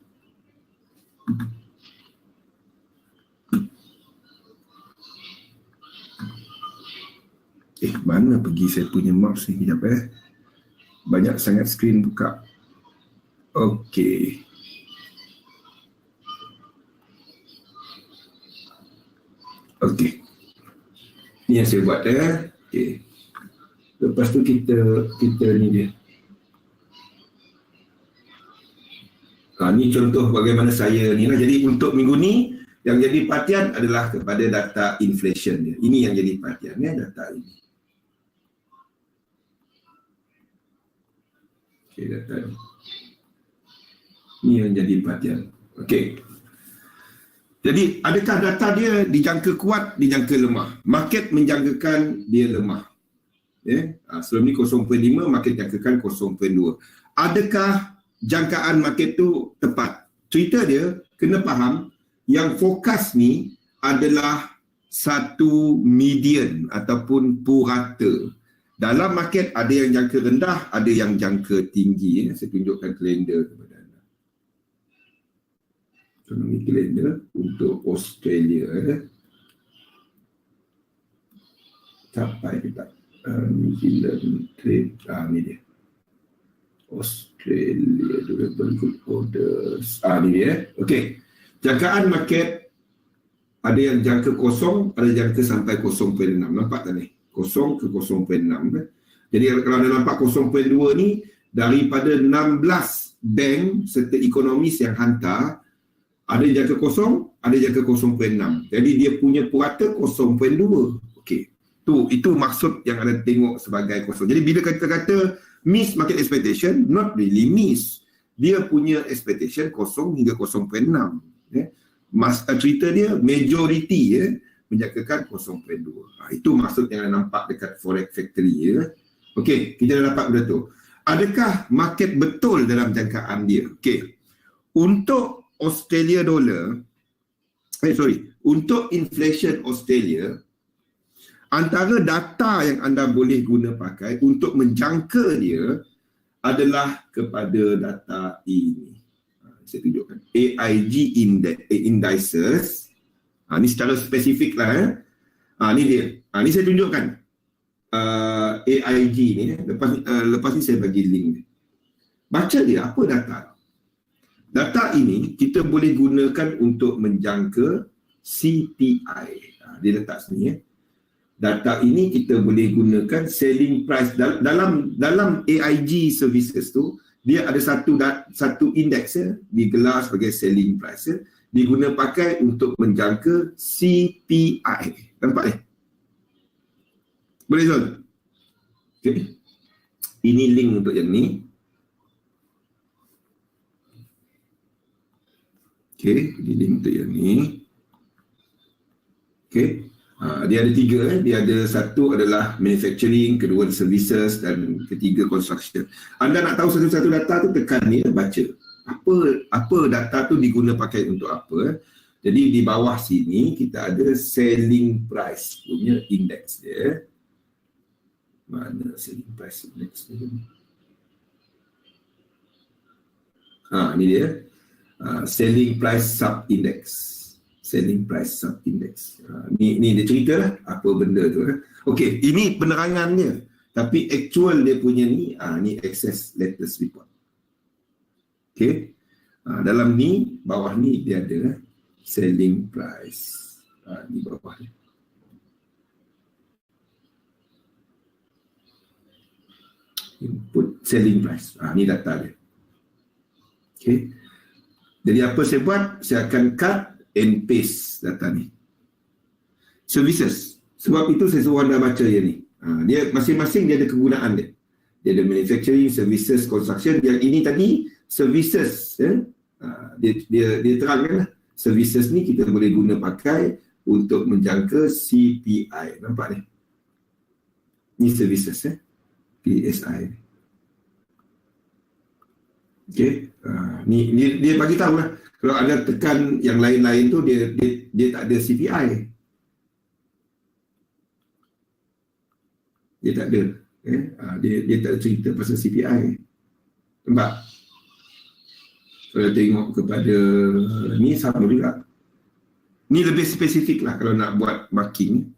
Mana pergi saya punya mouse ni? Sekejap Banyak sangat skrin buka. Okey. Okey. Ni yang saya buat Okey. Lepas tu kita ni dia. Ni contoh bagaimana saya ni lah. Jadi untuk minggu ni yang jadi perhatian adalah kepada data inflation dia. Ini yang jadi perhatian data ini. Okey, data ni. Ini yang jadi perhatian. Okey. Jadi adakah data dia dijangka kuat, dijangka lemah? Market menjangkakan dia lemah. Sebelum ni 0.5, market jangkakan 0.2. Adakah jangkaan market tu tepat? Cerita dia kena faham yang fokus ni adalah satu median ataupun purata. Dalam market ada yang jangka rendah, ada yang jangka tinggi. Saya tunjukkan kalender kepada anda. Ekonomi kalender untuk Australia. Capai kita. New Zealand trade. Ni dia. Australia durable good orders. Ni dia. Okey. Jangkaan market ada yang jangka kosong, ada yang jangka sampai 0.6. Nampak tak ni? 0 ke 0.6. Jadi kalau anda nampak 0.2 ni, daripada 16 bank serta ekonomis yang hantar, ada jangka kosong, ada jangka 0.6. Jadi dia punya purata 0.2. Okey. Itu maksud yang anda tengok sebagai kosong. Jadi bila kita kata miss market expectation, not really miss. Dia punya expectation 0 hingga 0.6. Cerita dia majority menjangkakan 0.2. Itu maksud yang anda nampak dekat Forex Factory. Okey, kita dah dapat benda tu. Adakah market betul dalam jangkaan dia? Okey. Untuk Australia dollar, untuk inflation Australia, antara data yang anda boleh guna pakai untuk menjangka dia adalah kepada data ini. Saya tunjukkan. AIG indices. Ni secara spesifik lah. Ni dia. Ni saya tunjukkan. AIG ni. Lepas ni saya bagi link ni. Baca dia. Apa data? Data ini kita boleh gunakan untuk menjangka CPI. Dia letak sini. Data ini kita boleh gunakan selling price. Dalam AIG services tu, dia ada satu indeks digelar sebagai selling price. Diguna pakai untuk menjangka CPI. Nampak ni? Boleh Zul? Okay. Ini link untuk yang ni. Okay, ini link untuk yang ni. Okay. Dia ada 3. Dia ada 1 adalah manufacturing, kedua services dan ketiga construction. Anda nak tahu satu-satu data tu, tekan ni, baca. Apa data tu diguna pakai untuk apa. Jadi di bawah sini kita ada selling price punya index dia. Mana selling price index ni? Ni dia. Selling price sub index. Selling price sub index. Ni dia cerita lah apa benda tu. Okey, ini penerangannya. Tapi actual dia punya ni access latest report. Okey. Dalam ni, bawah ni dia ada selling price. Ni bawah ni. Input selling price. Ni data dia. Okey. Jadi apa saya buat? Saya akan cut and paste data ni. Services. Sebab itu saya suruh anda baca yang ni. Dia masing-masing dia ada kegunaan dia. Dia ada manufacturing, services, construction. Yang ini tadi services. Dia terangkan lah. Services ni kita boleh guna pakai untuk menjangka CPI. Nampak ni? Ni services PSI. Okay. Ni dia bagi tahu lah. Kalau anda tekan yang lain-lain tu dia tak ada CPI. Dia tak ada. Dia tak ada cerita pasal CPI. Nampak? Kalau tengok kepada ni sama juga. Ni lebih spesifik lah kalau nak buat marking.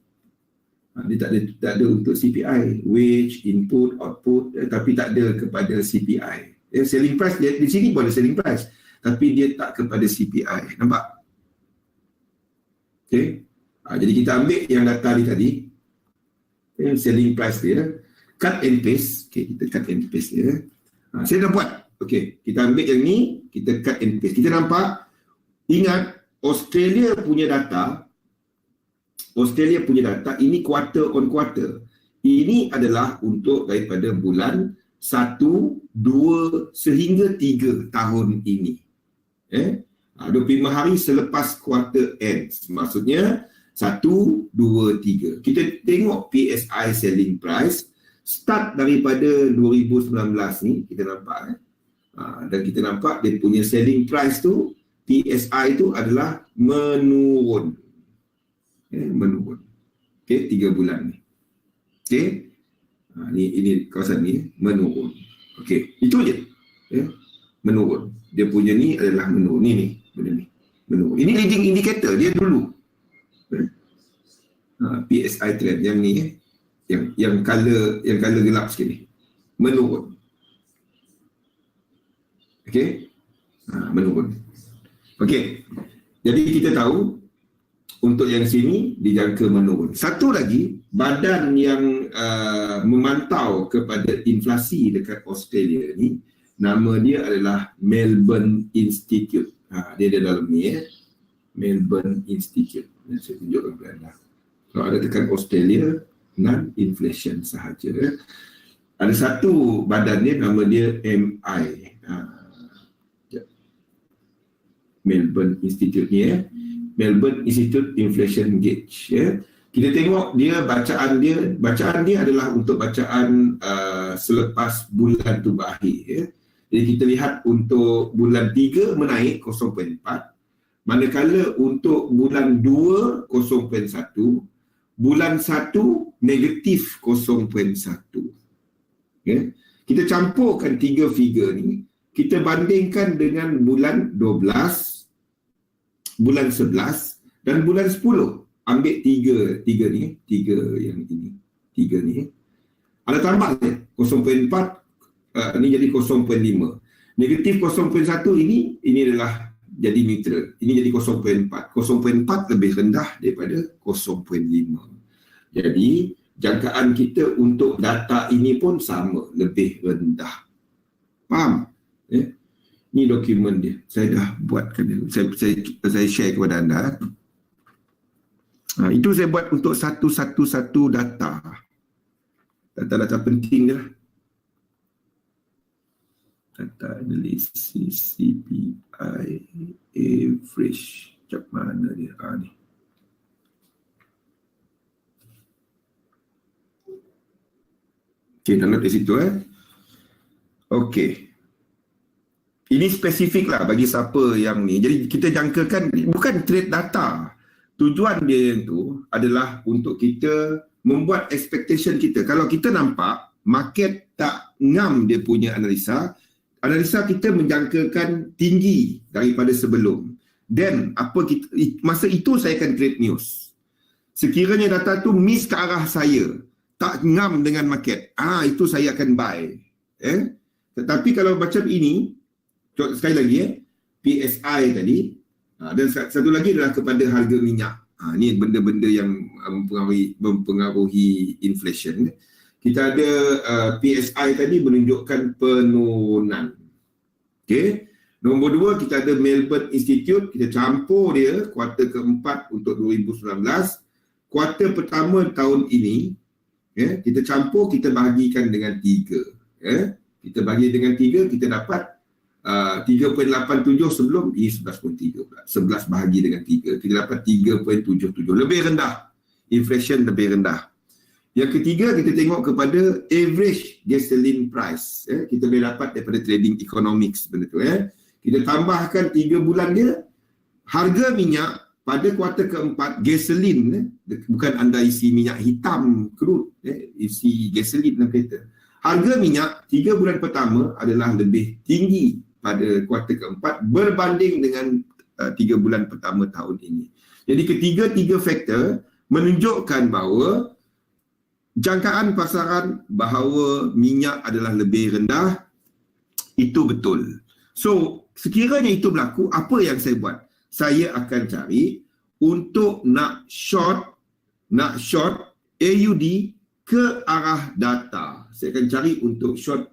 Dia tak ada untuk CPI, wage, input, output, tapi tak ada kepada CPI. Selling price dia, di sini pun ada selling price, tapi dia tak kepada CPI. Nampak? Okay. Jadi kita ambil yang data ni tadi, selling price dia, cut and paste. Okay, kita cut and paste dia. Saya dah buat. Okay, kita ambil yang ni, kita cut and paste. Kita nampak, ingat Australia punya data, ini quarter on quarter. Ini adalah untuk daripada bulan 1, 2 sehingga 3 tahun ini. 25 hari selepas quarter ends. Maksudnya 1, 2, 3. Kita tengok PSI selling price start daripada 2019 ni, kita nampak dan kita nampak dia punya selling price tu, PSI tu adalah menurun. Menurun. Okay, 3 bulan ni. Okay. Ini kawasan ni menurun. Okey, itu je. Menurun. Dia punya ni adalah menurun. Ni benda ni. Menurun. Ini leading indicator dia dulu. PSI trend yang ni yang color gelap sikit ni. Menurun. Okey. Menurun. Okey. Jadi kita tahu untuk yang sini dijangka menurun. Satu lagi, badan yang memantau kepada inflasi dekat Australia ni, nama dia adalah Melbourne Institute. Dia ada dalam ni Melbourne Institute. Saya tunjukkan kepada anda. Kalau ada tekan Australia, non-inflation sahaja. Ada satu badan ni, nama dia MI. Melbourne Institute ni Melbourne Institute Inflation Gauge. Kita tengok dia bacaan dia adalah untuk bacaan selepas bulan tu berakhir. Jadi kita lihat untuk bulan 3 menaik 0.4, manakala untuk bulan 2 0.1, bulan 1 negatif 0.1. Kita campurkan 3 figure ni, kita bandingkan dengan bulan 12, bulan 11 dan bulan 10. Ambil tiga ni, tiga ni. Ada tambah je, 0.4 ni jadi 0.5. Negatif 0.1 ini adalah jadi neutral. Ini jadi 0.4. 0.4 lebih rendah daripada 0.5. Jadi jangkaan kita untuk data ini pun sama, lebih rendah. Faham? Ini dokumen dia. Saya dah buatkan dia. Saya share kepada anda. Itu saya buat untuk satu data. Data-data penting dia lah. Data analisis CPI average. Macam mana dia? Ni. Okay, download di situ Okay. Ini spesifik lah bagi siapa yang ni. Jadi kita jangkakan bukan trade data. Tujuan dia itu adalah untuk kita membuat expectation kita. Kalau kita nampak market tak ngam dia punya analisa kita menjangkakan tinggi daripada sebelum. Then masa itu saya akan create news. Sekiranya data tu miss ke arah saya, tak ngam dengan market, itu saya akan buy. Tetapi kalau macam ini, sekali lagi PSI tadi, dan satu lagi adalah kepada harga minyak. Ini benda-benda yang mempengaruhi inflation. Kita ada PSI tadi menunjukkan penurunan. Okey. Nombor 2 kita ada Melbourne Institute, kita campur dia kuartal keempat untuk 2019, kuartal pertama tahun ini, kita campur, kita bahagikan dengan 3. Kita bagi dengan 3, kita dapat 3.87 sebelum ini 11.3 pula. 11 bahagi dengan 3, kita dapat 3.77. Lebih rendah. Inflation lebih rendah. Yang ketiga, kita tengok kepada average gasoline price. Kita boleh dapat daripada trading economics benda tu. Kita tambahkan 3 bulan dia, harga minyak pada kuartal keempat, gasoline, bukan anda isi minyak hitam crude, isi gasoline kereta. Harga minyak 3 bulan pertama adalah lebih tinggi pada kuartal keempat berbanding dengan 3 bulan pertama tahun ini. Jadi ketiga-tiga faktor menunjukkan bahawa jangkaan pasaran bahawa minyak adalah lebih rendah, itu betul. So, sekiranya itu berlaku, apa yang saya buat? Saya akan cari untuk nak short AUD ke arah data. Saya akan cari untuk short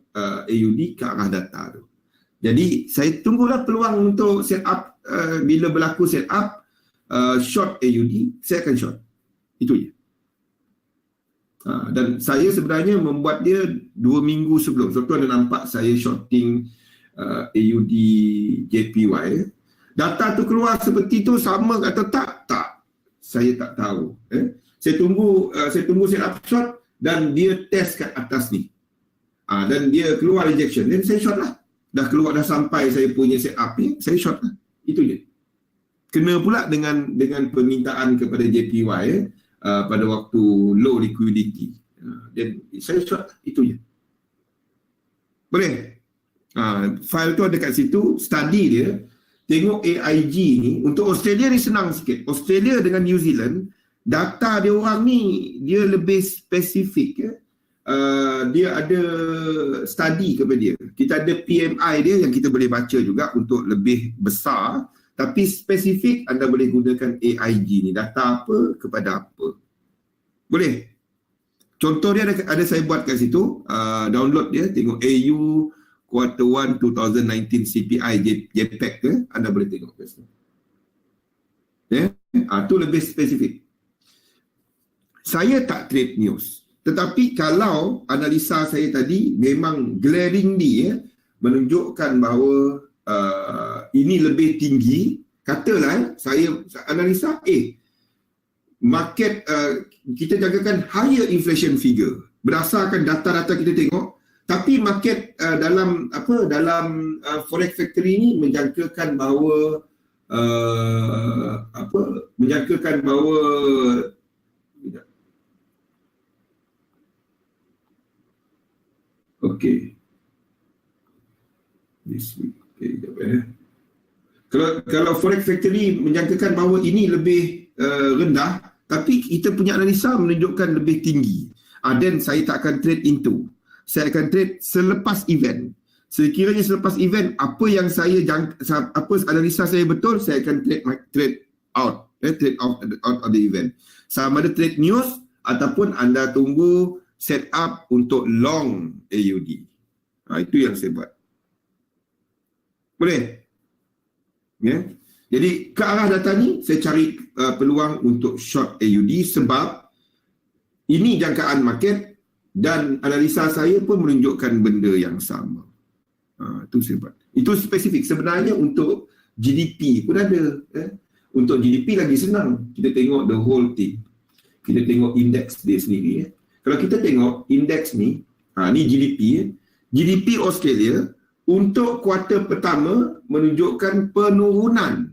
AUD ke arah data tu. Jadi, saya tunggulah peluang untuk set up. Bila berlaku set up short AUD, saya akan short. Itu je. Dan saya sebenarnya membuat dia 2 minggu sebelum. So, tu anda nampak saya shorting AUD JPY. Data tu keluar seperti tu, sama atau tak? Tak. Saya tak tahu. Saya tunggu set up short dan dia test kat atas ni. Dan dia keluar rejection. Dan saya short lah. Dah keluar, dah sampai saya punya set up ni, saya short lah. Itu je. Kena pula dengan permintaan kepada JPY pada waktu low liquidity. Dan saya short lah. Itu je. Boleh? File tu ada kat situ, study dia. Tengok AIG ni. Untuk Australia ni senang sikit. Australia dengan New Zealand, data dia orang ni dia lebih spesifik ya. Dia ada study kepada dia. Kita ada PMI dia yang kita boleh baca juga untuk lebih besar, tapi spesifik anda boleh gunakan AIG ni. Data apa kepada apa. Boleh? Contoh dia ada saya buat kat situ. Download dia, tengok AU Quarter 1 2019 CPI JPEG ke, anda boleh tengok kat situ. Tu lebih spesifik. Saya tak trade news. Tetapi kalau analisa saya tadi memang glaringly menunjukkan bahawa ini lebih tinggi, katalah saya analisa market kita jagakan higher inflation figure berdasarkan data-data kita tengok, tapi market dalam Forex Factory ni menjangkakan bahawa this week. Kalau Forex Factory menjangkakan bahawa ini lebih rendah, tapi kita punya analisa menunjukkan lebih tinggi. Then saya tak akan trade into. Saya akan trade selepas event. Sekiranya selepas event, apa yang analisa saya betul, saya akan trade out. Trade out of the event. Sama ada trade news ataupun anda tunggu set up untuk long AUD. Itu yang saya buat. Boleh? Ya. Jadi ke arah data ni saya cari peluang untuk short AUD sebab ini jangkaan market dan analisa saya pun menunjukkan benda yang sama. Itu saya buat. Itu spesifik. Sebenarnya untuk GDP pun ada. Untuk GDP lagi senang. Kita tengok the whole thing. Kita tengok indeks dia sendiri. Kalau kita tengok indeks ni, ni GDP. GDP Australia untuk kuartal pertama menunjukkan penurunan.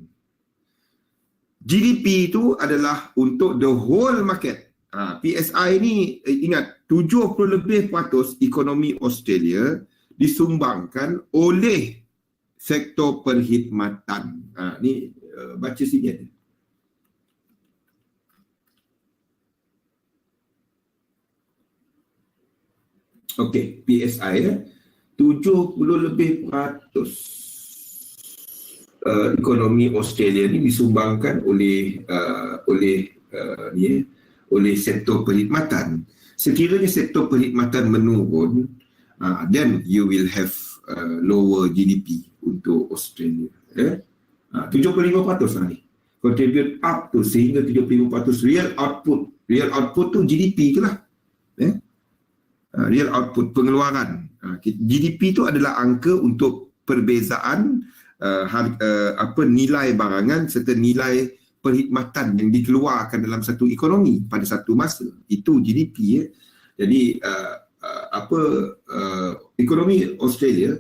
GDP itu adalah untuk the whole market. PSI ni ingat 70% ekonomi Australia disumbangkan oleh sektor perkhidmatan. Ni baca sini ada. Okey, PSI 70% ekonomi Australia ni disumbangkan oleh sektor perkhidmatan. Sekiranya sektor perkhidmatan menurun, then you will have lower GDP untuk Australia. 75% ni contribute up to sehingga 75% real output. Real output tu GDP ke lah. Real output, pengeluaran. GDP tu adalah angka untuk perbezaan nilai barangan serta nilai perkhidmatan yang dikeluarkan dalam satu ekonomi pada satu masa. Itu GDP. Jadi ekonomi Australia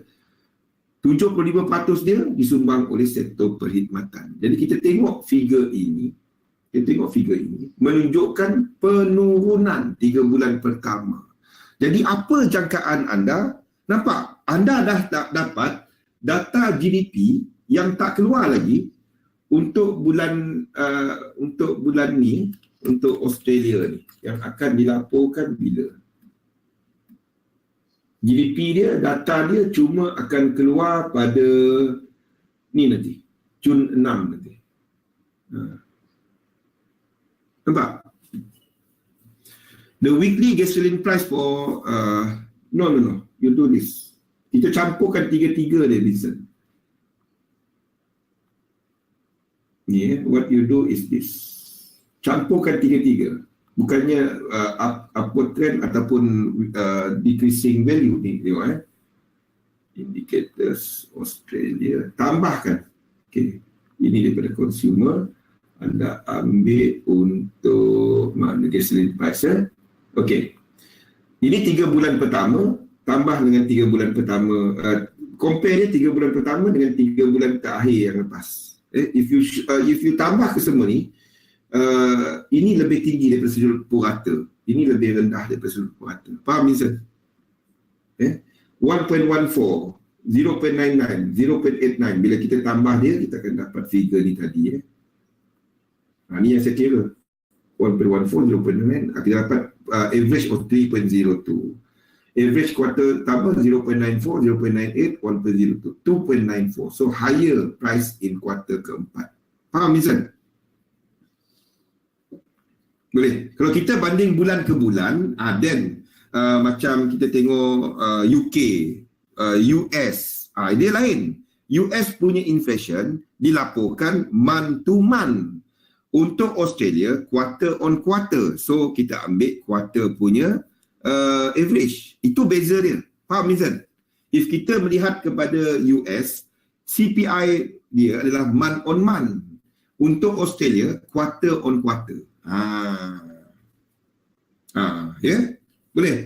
75% dia disumbang oleh sektor perkhidmatan. Jadi kita tengok figure ini menunjukkan penurunan 3 bulan pertama. Jadi apa jangkaan anda? Nampak? Anda dah dapat data GDP yang tak keluar lagi untuk bulan ni, untuk Australia ni yang akan dilaporkan bila. GDP dia, data dia cuma akan keluar pada ni nanti, Jun 6 nanti. Nampak? The weekly gasoline price for no, you do this. Kita campurkan tiga-tiga dia, Vincent. Ni, what you do is this. Campurkan tiga-tiga. Bukannya upward trend ataupun decreasing value ni, tengok indicators Australia, tambahkan. Okay. Ini daripada consumer, anda ambil untuk mana gasoline price. Okay. Ini 3 bulan pertama, tambah dengan 3 bulan pertama, compare dia 3 bulan pertama dengan 3 bulan terakhir yang lepas. If you tambah ke semua ni, ini lebih tinggi daripada sudut purata. Ini lebih rendah daripada sudut purata. Faham, Vincent? 1.14, 0.99, 0.89. Bila kita tambah dia, kita akan dapat figure ni tadi. Ni yang saya kira. 1.14, 0.99. Kita dapat average of 3.02. Average quarter tambah 0.94, 0.98, 1.02, 2.94. So higher price in quarter keempat. Faham, Vincent? Boleh. Kalau kita banding bulan ke bulan, then macam kita tengok UK, US, dia lain. US punya inflation dilaporkan month to month. Untuk Australia, quarter on quarter. So kita ambil quarter punya average. Itu beza dia. Faham, Vincent? If kita melihat kepada US, CPI dia adalah month on month. Untuk Australia, quarter on quarter. Ya? Boleh?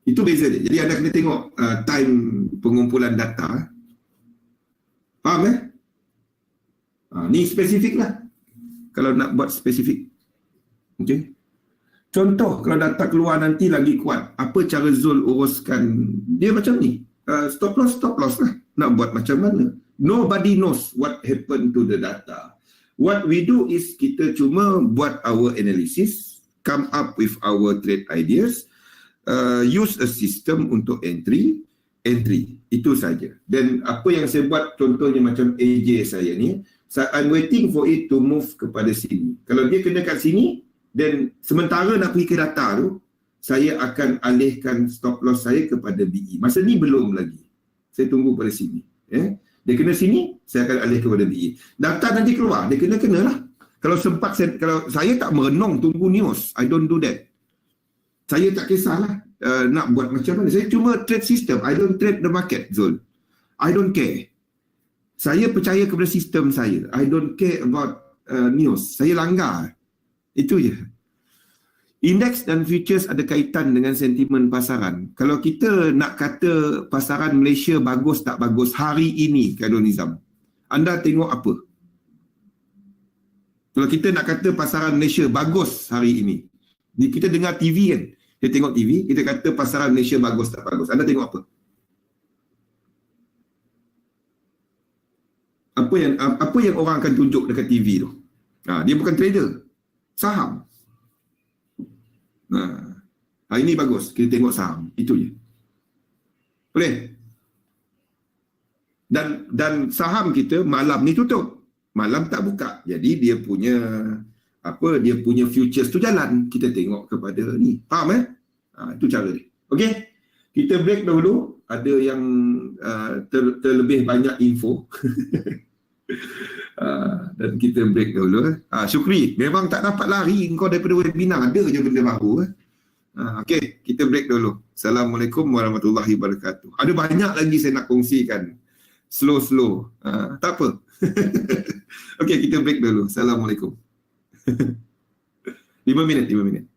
Itu beza dia. Jadi anda kena tengok time pengumpulan data. Faham, ni spesifik lah. Kalau nak buat spesifik. Okey. Contoh, kalau data keluar nanti lagi kuat, apa cara Zul uruskan? Dia macam ni. Stop loss lah. Nak buat macam mana? Nobody knows what happened to the data. What we do is kita cuma buat our analysis, come up with our trade ideas, use a system untuk entry. Itu saja. Dan apa yang saya buat, contohnya macam AJ saya ni, I'm waiting for it to move kepada sini. Kalau dia kena kat sini, dan sementara nak pergi ke data tu, saya akan alihkan stop loss saya kepada BE. Masa ni belum lagi. Saya tunggu pada sini. Dia kena sini, saya akan alih kepada BE. Data nanti keluar, dia kena lah. Kalau sempat, kalau saya tak merenung tunggu news, I don't do that. Saya tak kisahlah nak buat macam mana. Saya cuma trade system. I don't trade the market, Zul. I don't care. Saya percaya kepada sistem saya. I don't care about news. Saya langgar. Itu je. Indeks dan futures ada kaitan dengan sentimen pasaran. Kalau kita nak kata pasaran Malaysia bagus tak bagus hari ini, Khairul Nizam, anda tengok apa? Kalau kita nak kata pasaran Malaysia bagus hari ini, kita dengar TV kan? Kita tengok TV, kita kata pasaran Malaysia bagus tak bagus. Anda tengok apa? Apa yang orang akan tunjuk dekat TV tu? Dia bukan trader. Saham. Hari ini bagus, kita tengok saham. Itu je. Boleh? Dan saham kita malam ni tutup. Malam tak buka. Jadi dia punya dia punya futures tu jalan. Kita tengok kepada ni. Faham itu cara dia. Okey? Kita break dahulu. Ada yang terlebih banyak info. Dan kita break dahulu. Syukri, memang tak dapat lari kau daripada webinar. Ada je benda baru. Okey, kita break dulu. Assalamualaikum warahmatullahi wabarakatuh. Ada banyak lagi saya nak kongsikan. Slow. Tak apa. Okey, kita break dulu. Assalamualaikum. 5 minit.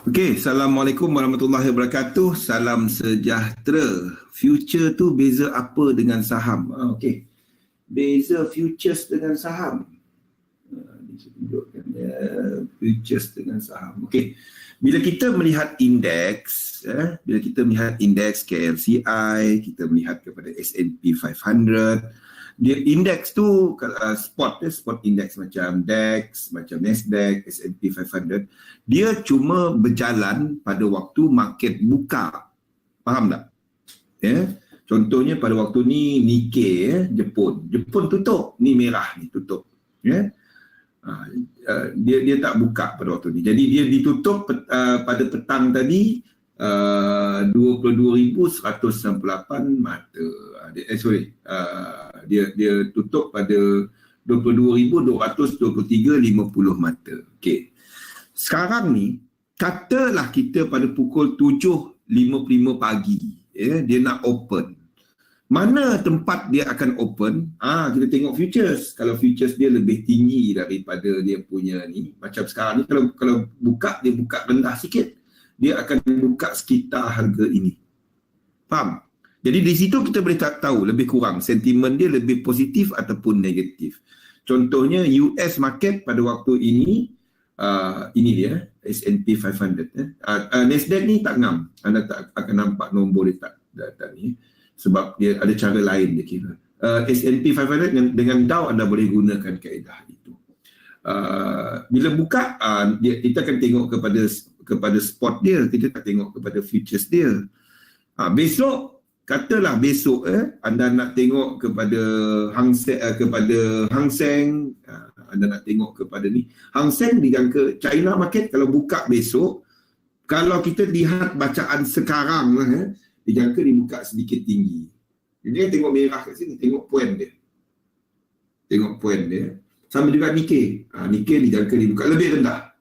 Okey, Assalamualaikum warahmatullahi wabarakatuh. Salam sejahtera. Future tu beza apa dengan saham? Okey. Beza futures dengan saham. Tunjukkan ya, futures dengan saham. Okey. Bila kita melihat indeks, bila kita melihat indeks KLCI, kita melihat kepada S&P 500, dia indeks tu spot index macam DAX, macam Nasdaq, S&P 500, dia cuma berjalan pada waktu market buka. Faham tak? Ya. Contohnya pada waktu ni Nikkei, Jepun tutup, ni merah ni tutup. Ya. Dia tak buka pada waktu ni. Jadi dia ditutup pada petang tadi 22,198 mata. Dia tutup pada 22,223.50 mata. Okey. Sekarang ni katalah kita pada pukul 7.55 pagi, dia nak open. Mana tempat dia akan open? Kita tengok futures. Kalau futures dia lebih tinggi daripada dia punya ni, macam sekarang ni kalau buka, dia buka rendah sikit, dia akan buka sekitar harga ini. Faham? Jadi di situ kita boleh tahu lebih kurang sentimen dia lebih positif ataupun negatif. Contohnya US market pada waktu ini dia S&P 500. Nasdaq ni tak ngam. Anda tak akan nampak nombor dia tak ni. Sebab dia ada cara lain dia kira. S&P 500 dengan Dow anda boleh gunakan kaedah itu. Bila buka, kita akan tengok kepada spot dia, kita tak tengok kepada futures dia. Besok, katalah besok anda nak tengok kepada Hang Seng, anda nak tengok kepada ni. Hang Seng dijangka China market kalau buka besok, kalau kita lihat bacaan sekarang dijangka dibuka sedikit tinggi. Jadi tengok merah kat sini, tengok point dia. Tengok point dia. Sama juga Nikkei. Nikkei dijangka dibuka lebih rendah.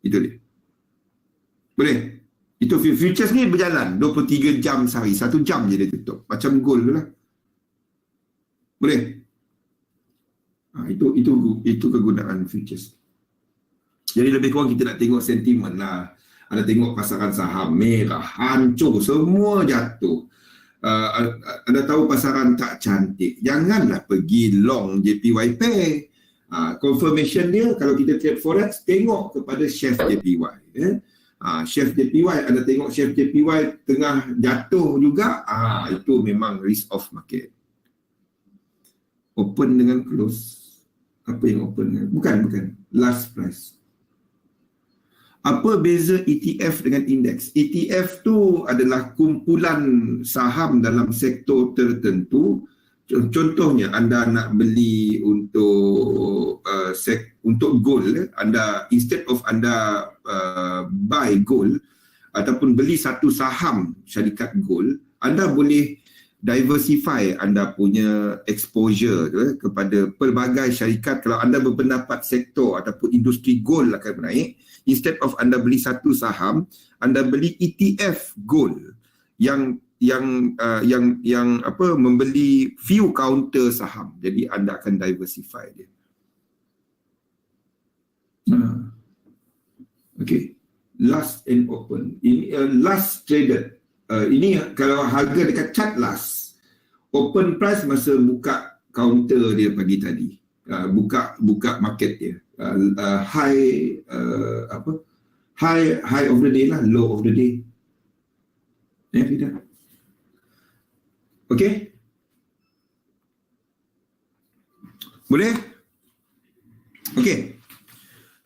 Itu dia. Boleh? Itu futures ni berjalan 23 jam sehari. 1 jam je dia tutup. Macam gold tu lah. Boleh? Itu kegunaan futures. Jadi lebih kurang kita nak tengok sentimen lah. Anda tengok pasaran saham merah, hancur, semua jatuh. Anda tahu pasaran tak cantik. Janganlah pergi long JPYP. Confirmation dia, kalau kita trade forex, tengok kepada chef JPY. Chef JPY, anda tengok chef JPY tengah jatuh juga, itu memang risk off market. Open dengan close. Apa yang open dengan? Bukan. Last price. Apa beza ETF dengan indeks? ETF tu adalah kumpulan saham dalam sektor tertentu. Contohnya anda nak beli untuk gold, anda instead of anda buy gold ataupun beli satu saham syarikat gold, anda boleh diversify anda punya exposure kepada pelbagai syarikat. Kalau anda berpendapat sektor ataupun industri gold akan menaik, instead of anda beli satu saham, anda beli ETF gold yang membeli few counter saham. Jadi anda akan diversify dia. Okay. Last and open. Ini last traded. Ini kalau harga dekat chart last. Open price masa buka counter dia pagi tadi. Buka market dia. High of the day lah, low of the day. Tidak. Okay? Boleh? Okay.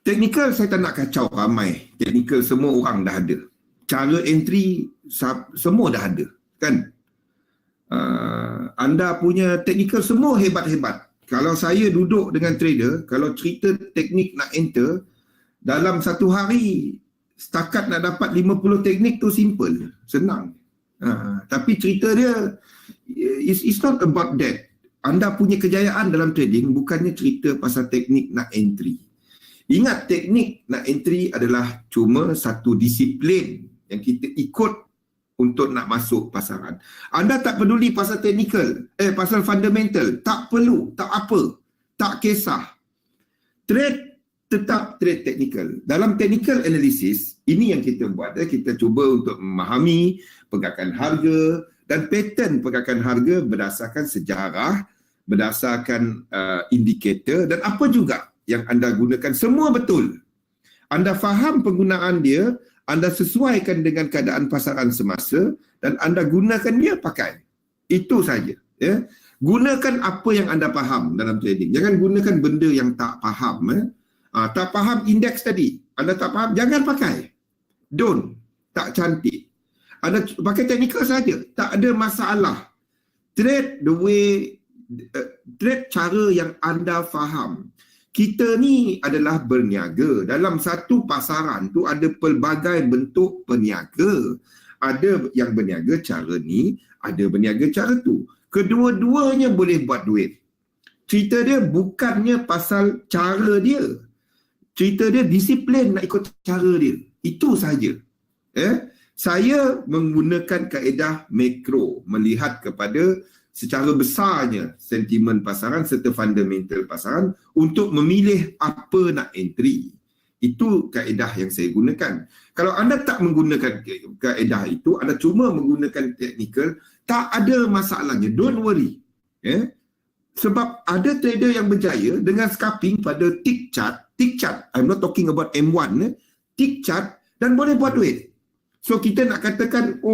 Technical saya tak nak kacau ramai. Technical semua orang dah ada. Cara entry semua dah ada. Kan? Anda punya technical semua hebat-hebat. Kalau saya duduk dengan trader, kalau cerita teknik nak enter, dalam satu hari setakat nak dapat 50 teknik tu simple. Senang. Tapi cerita dia, it's not about that. Anda punya kejayaan dalam trading bukannya cerita pasal teknik nak entry. Ingat, teknik nak entry adalah cuma satu disiplin yang kita ikut untuk nak masuk pasaran. Anda tak peduli pasal technical, pasal fundamental, tak perlu, tak apa, tak kisah. Trade tetap trade technical. Dalam technical analysis, ini yang kita buat. Kita cuba untuk memahami pergerakan harga dan pattern pergerakan harga berdasarkan sejarah, berdasarkan indikator dan apa juga yang anda gunakan. Semua betul. Anda faham penggunaan dia, anda sesuaikan dengan keadaan pasaran semasa dan anda gunakan dia pakai. Itu saja. Ya. Gunakan apa yang anda faham dalam trading. Jangan gunakan benda yang tak faham. Tak faham indeks tadi. Anda tak faham, jangan pakai. Don't. Tak cantik. Anda pakai teknikal saja. Tak ada masalah. Trade the way, trade cara yang anda faham. Kita ni adalah berniaga. Dalam satu pasaran tu ada pelbagai bentuk peniaga. Ada yang berniaga cara ni, ada berniaga cara tu. Kedua-duanya boleh buat duit. Cerita dia bukannya pasal cara dia. Cerita dia disiplin nak ikut cara dia. Itu saja. Saya menggunakan kaedah makro, melihat kepada secara besarnya sentimen pasaran serta fundamental pasaran untuk memilih apa nak entry. Itu kaedah yang saya gunakan. Kalau anda tak menggunakan kaedah itu, anda cuma menggunakan technical, tak ada masalahnya. Don't worry. Sebab ada trader yang berjaya dengan scalping pada tick chart, I'm not talking about M1, tick chart, dan boleh buat duit. So kita nak katakan,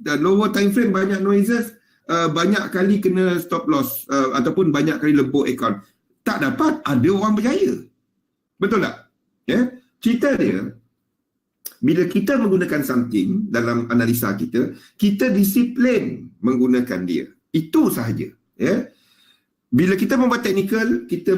the lower time frame banyak noises, banyak kali kena stop loss ataupun banyak kali lebur account. Tak dapat, ada orang berjaya. Betul tak? Cerita dia, bila kita menggunakan something dalam analisa kita, kita disiplin menggunakan dia. Itu sahaja. Bila kita membuat technical, kita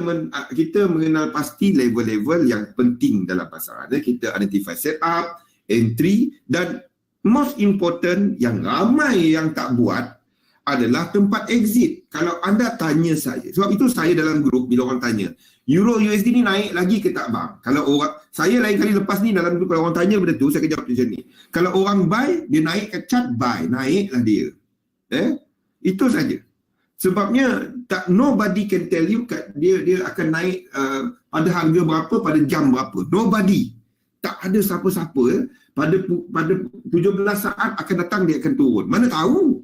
mengenal pasti level-level yang penting dalam pasaran. Kita identify setup, entry, dan most important yang ramai yang tak buat adalah tempat exit. Kalau anda tanya saya, sebab itu saya dalam grup bila orang tanya, Euro USD ni naik lagi ke tak bang? Kalau orang, saya lain kali lepas ni dalam grup, kalau orang tanya benda tu, saya akan jawab macam ni. Kalau orang buy, dia naik ke chart, buy. Naiklah dia. Itu saja. Sebabnya nobody can tell you dia akan naik pada harga berapa, pada jam berapa. Nobody. Tak ada siapa-siapa pada 17 saat akan datang dia akan turun. Mana tahu?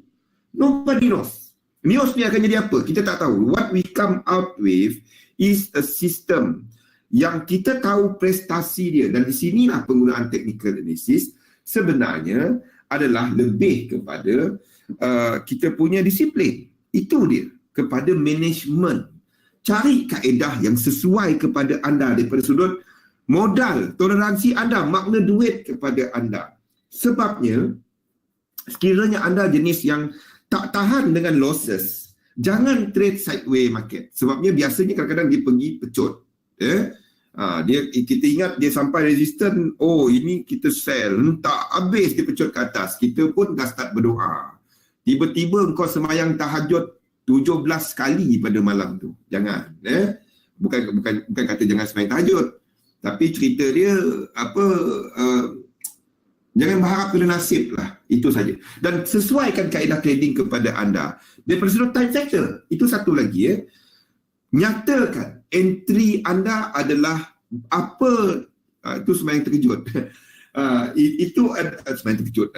Nobody knows. News ni akan jadi apa? Kita tak tahu. What we come out with is a system yang kita tahu prestasi dia. Dan di sinilah penggunaan technical analysis sebenarnya adalah lebih kepada kita punya disiplin. Itu dia. Kepada management. Cari kaedah yang sesuai kepada anda daripada sudut modal, toleransi anda, makna duit kepada anda. Sebabnya, sekiranya anda jenis yang tak tahan dengan losses, jangan trade sideways market. Sebabnya biasanya kadang-kadang dia pergi pecut. Kita ingat dia sampai resistant, ini kita sell, tak habis dia pecut ke atas. Kita pun dah start berdoa. Tiba-tiba engkau semayang tahajud 17 kali pada malam tu. Jangan. Bukan kata jangan semayang tahajud. Tapi cerita dia jangan berharap kena nasib lah. Itu saja. Dan sesuaikan kaedah trading kepada anda. Daripada sudut time factor. Itu satu lagi. Nyatakan entry anda adalah apa. Itu semayang terkejut. Itu semayang terkejut.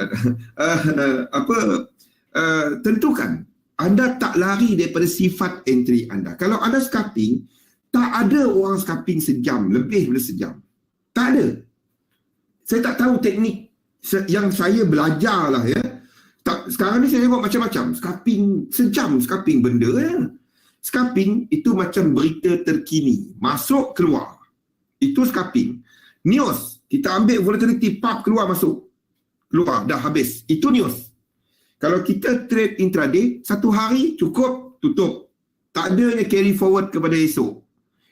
Tentukan. Anda tak lari daripada sifat entry anda. Kalau anda scalping, tak ada orang scalping sejam, lebih daripada sejam. Tak ada. Saya tak tahu teknik yang saya belajar lah ya. Sekarang ni saya tengok macam-macam. Scalping sejam, scalping benda ya. Scalping itu macam berita terkini. Masuk, keluar. Itu scalping. News, kita ambil volatility, pop, keluar, masuk. Keluar, dah habis. Itu news. Kalau kita trade intraday, satu hari cukup, tutup. Tak adanya carry forward kepada esok.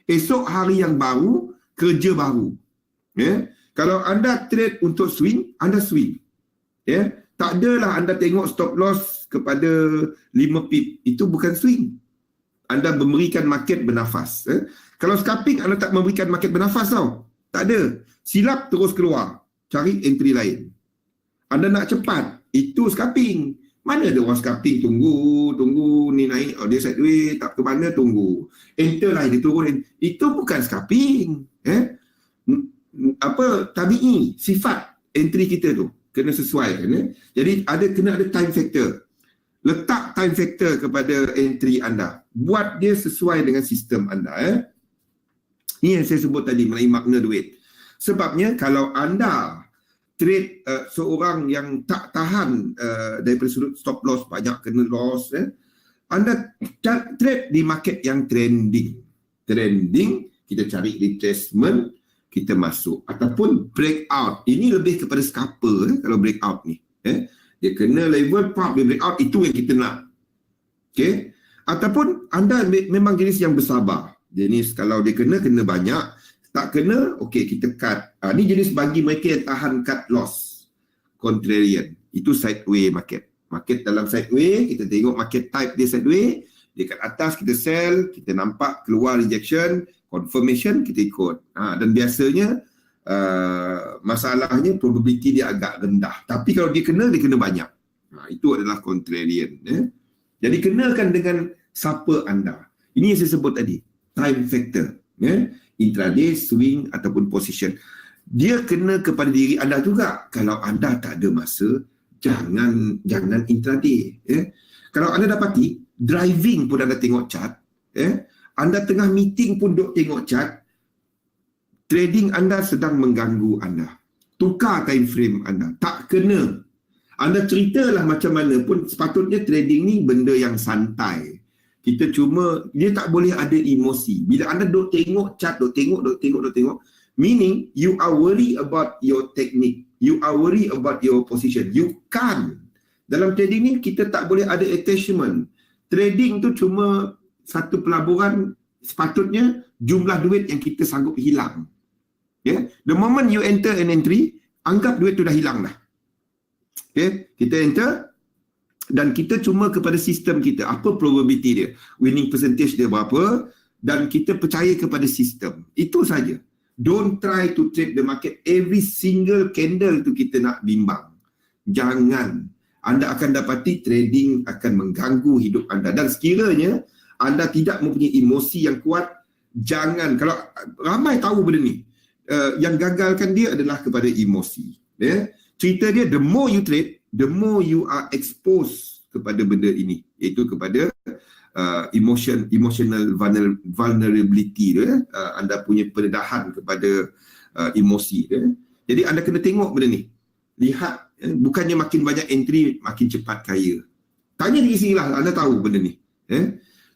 Esok hari yang baru, kerja baru. Kalau anda trade untuk swing, anda swing. Tak adalah anda tengok stop loss kepada 5 pip. Itu bukan swing. Anda memberikan market bernafas. Kalau scalping, anda tak memberikan market bernafas tau. Tak ada. Silap terus keluar. Cari entry lain. Anda nak cepat, itu scalping. Mana ada orang scalping tunggu ni naik, dia sideways, tak ke mana, tunggu. Enter lah, dia turun. Itu bukan scalping. tabi'i, sifat entry kita tu kena sesuai kan. Jadi kena ada time factor. Letak time factor kepada entry anda. Buat dia sesuai dengan sistem anda. Ini yang saya sebut tadi mengenai makna duit. Sebabnya kalau anda trade seorang yang tak tahan daripada sudut stop loss, banyak kena loss, anda trade di market yang trending, kita cari retracement, kita masuk ataupun breakout. Ini lebih kepada scalper kalau breakout ni. Dia kena level pop, dia breakout, itu yang kita nak. Okey. Ataupun anda memang jenis yang bersabar. Jenis kalau dia kena banyak, tak kena, okey kita cut. Ni jenis bagi mereka yang tahan cut loss. Contrarian. Itu sideway market. Market dalam sideway, kita tengok market type dia sideway, dekat atas kita sell, kita nampak keluar rejection, confirmation, kita ikut. Dan biasanya masalahnya probability dia agak rendah. Tapi kalau dia kena banyak. Itu adalah contrarian. Jadi kenakan dengan siapa anda. Ini yang saya sebut tadi, time factor. Intraday, swing ataupun position. Dia kena kepada diri anda juga. Kalau anda tak ada masa, jangan intraday. Kalau anda dapati driving pun anda tengok chart, anda tengah meeting pun duk tengok chart, trading anda sedang mengganggu anda. Tukar time frame anda. Tak kena. Anda ceritalah macam mana pun, sepatutnya trading ni benda yang santai. Kita cuma, dia tak boleh ada emosi. Bila anda duk tengok chart, duk tengok, meaning you are worried about your technique. You are worried about your position. You can't. Dalam trading ni, kita tak boleh ada attachment. Trading tu cuma satu pelaburan, sepatutnya jumlah duit yang kita sanggup hilang. The moment you enter an entry, anggap duit tu dah hilang dah. Kita enter dan kita cuma kepada sistem kita. Apa probability dia? Winning percentage dia berapa? Dan kita percaya kepada sistem. Itu saja. Don't try to trade the market. Every single candle tu kita nak bimbang. Jangan. Anda akan dapati trading akan mengganggu hidup anda. Dan sekiranya anda tidak mempunyai emosi yang kuat, jangan. Kalau ramai tahu benda ni, yang gagalkan dia adalah kepada emosi. Cerita dia, the more you trade, the more you are exposed kepada benda ini, iaitu kepada emotional vulnerability dia. Anda punya pendedahan kepada emosi dia. Jadi anda kena tengok benda ni. Lihat, bukannya makin banyak entry makin cepat kaya. Tanya diri sendiri lah, anda tahu benda ni.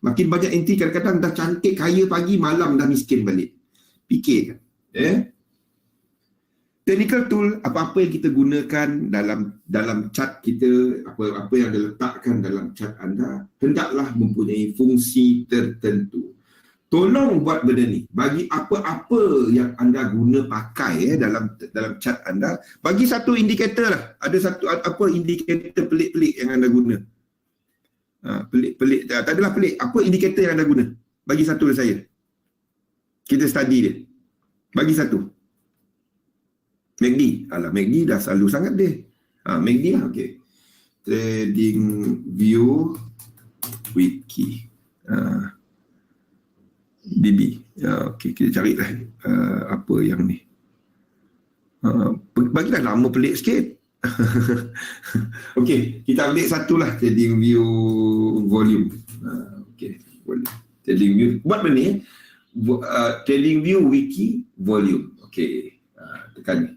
Makin banyak entry, kadang-kadang dah cantik kaya pagi, malam dah miskin balik. Fikirkan. Technical tool, apa-apa yang kita gunakan dalam chart kita, apa yang diletakkan dalam chart anda, hendaklah mempunyai fungsi tertentu. Tolong buat benda ni. Bagi apa-apa yang anda guna pakai dalam chart anda, bagi satu indikator lah. Ada satu indikator pelik-pelik yang anda guna. Pelik-pelik, tak adalah pelik. Apa indikator yang anda guna? Bagi satu lah saya. Kita study dia. Bagi satu. MACD. MACD dah selalu sangat dia. MACD lah, okey. Trading View Wiki. DB. Okey, kita carilah apa yang ni. Bagilah nama pelik sikit. Okey, kita ambil satulah Trading View Volume. Okey, volume. Trading View. Buat benda ni. Trading View Wiki Volume. Okey, tekan ni.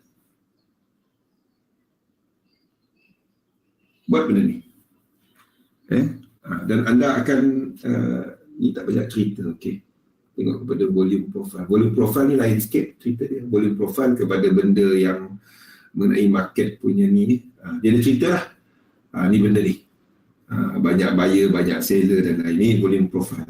Buat benda ni. Dan anda akan ni tak banyak cerita. Okey, tengok kepada volume profile. Volume profile ni lain sikit cerita dia. Volume profile kepada benda yang mengenai market punya ni. Dia ada cerita lah. Ni benda ni. Banyak buyer, banyak seller dan lain. Ni volume profile.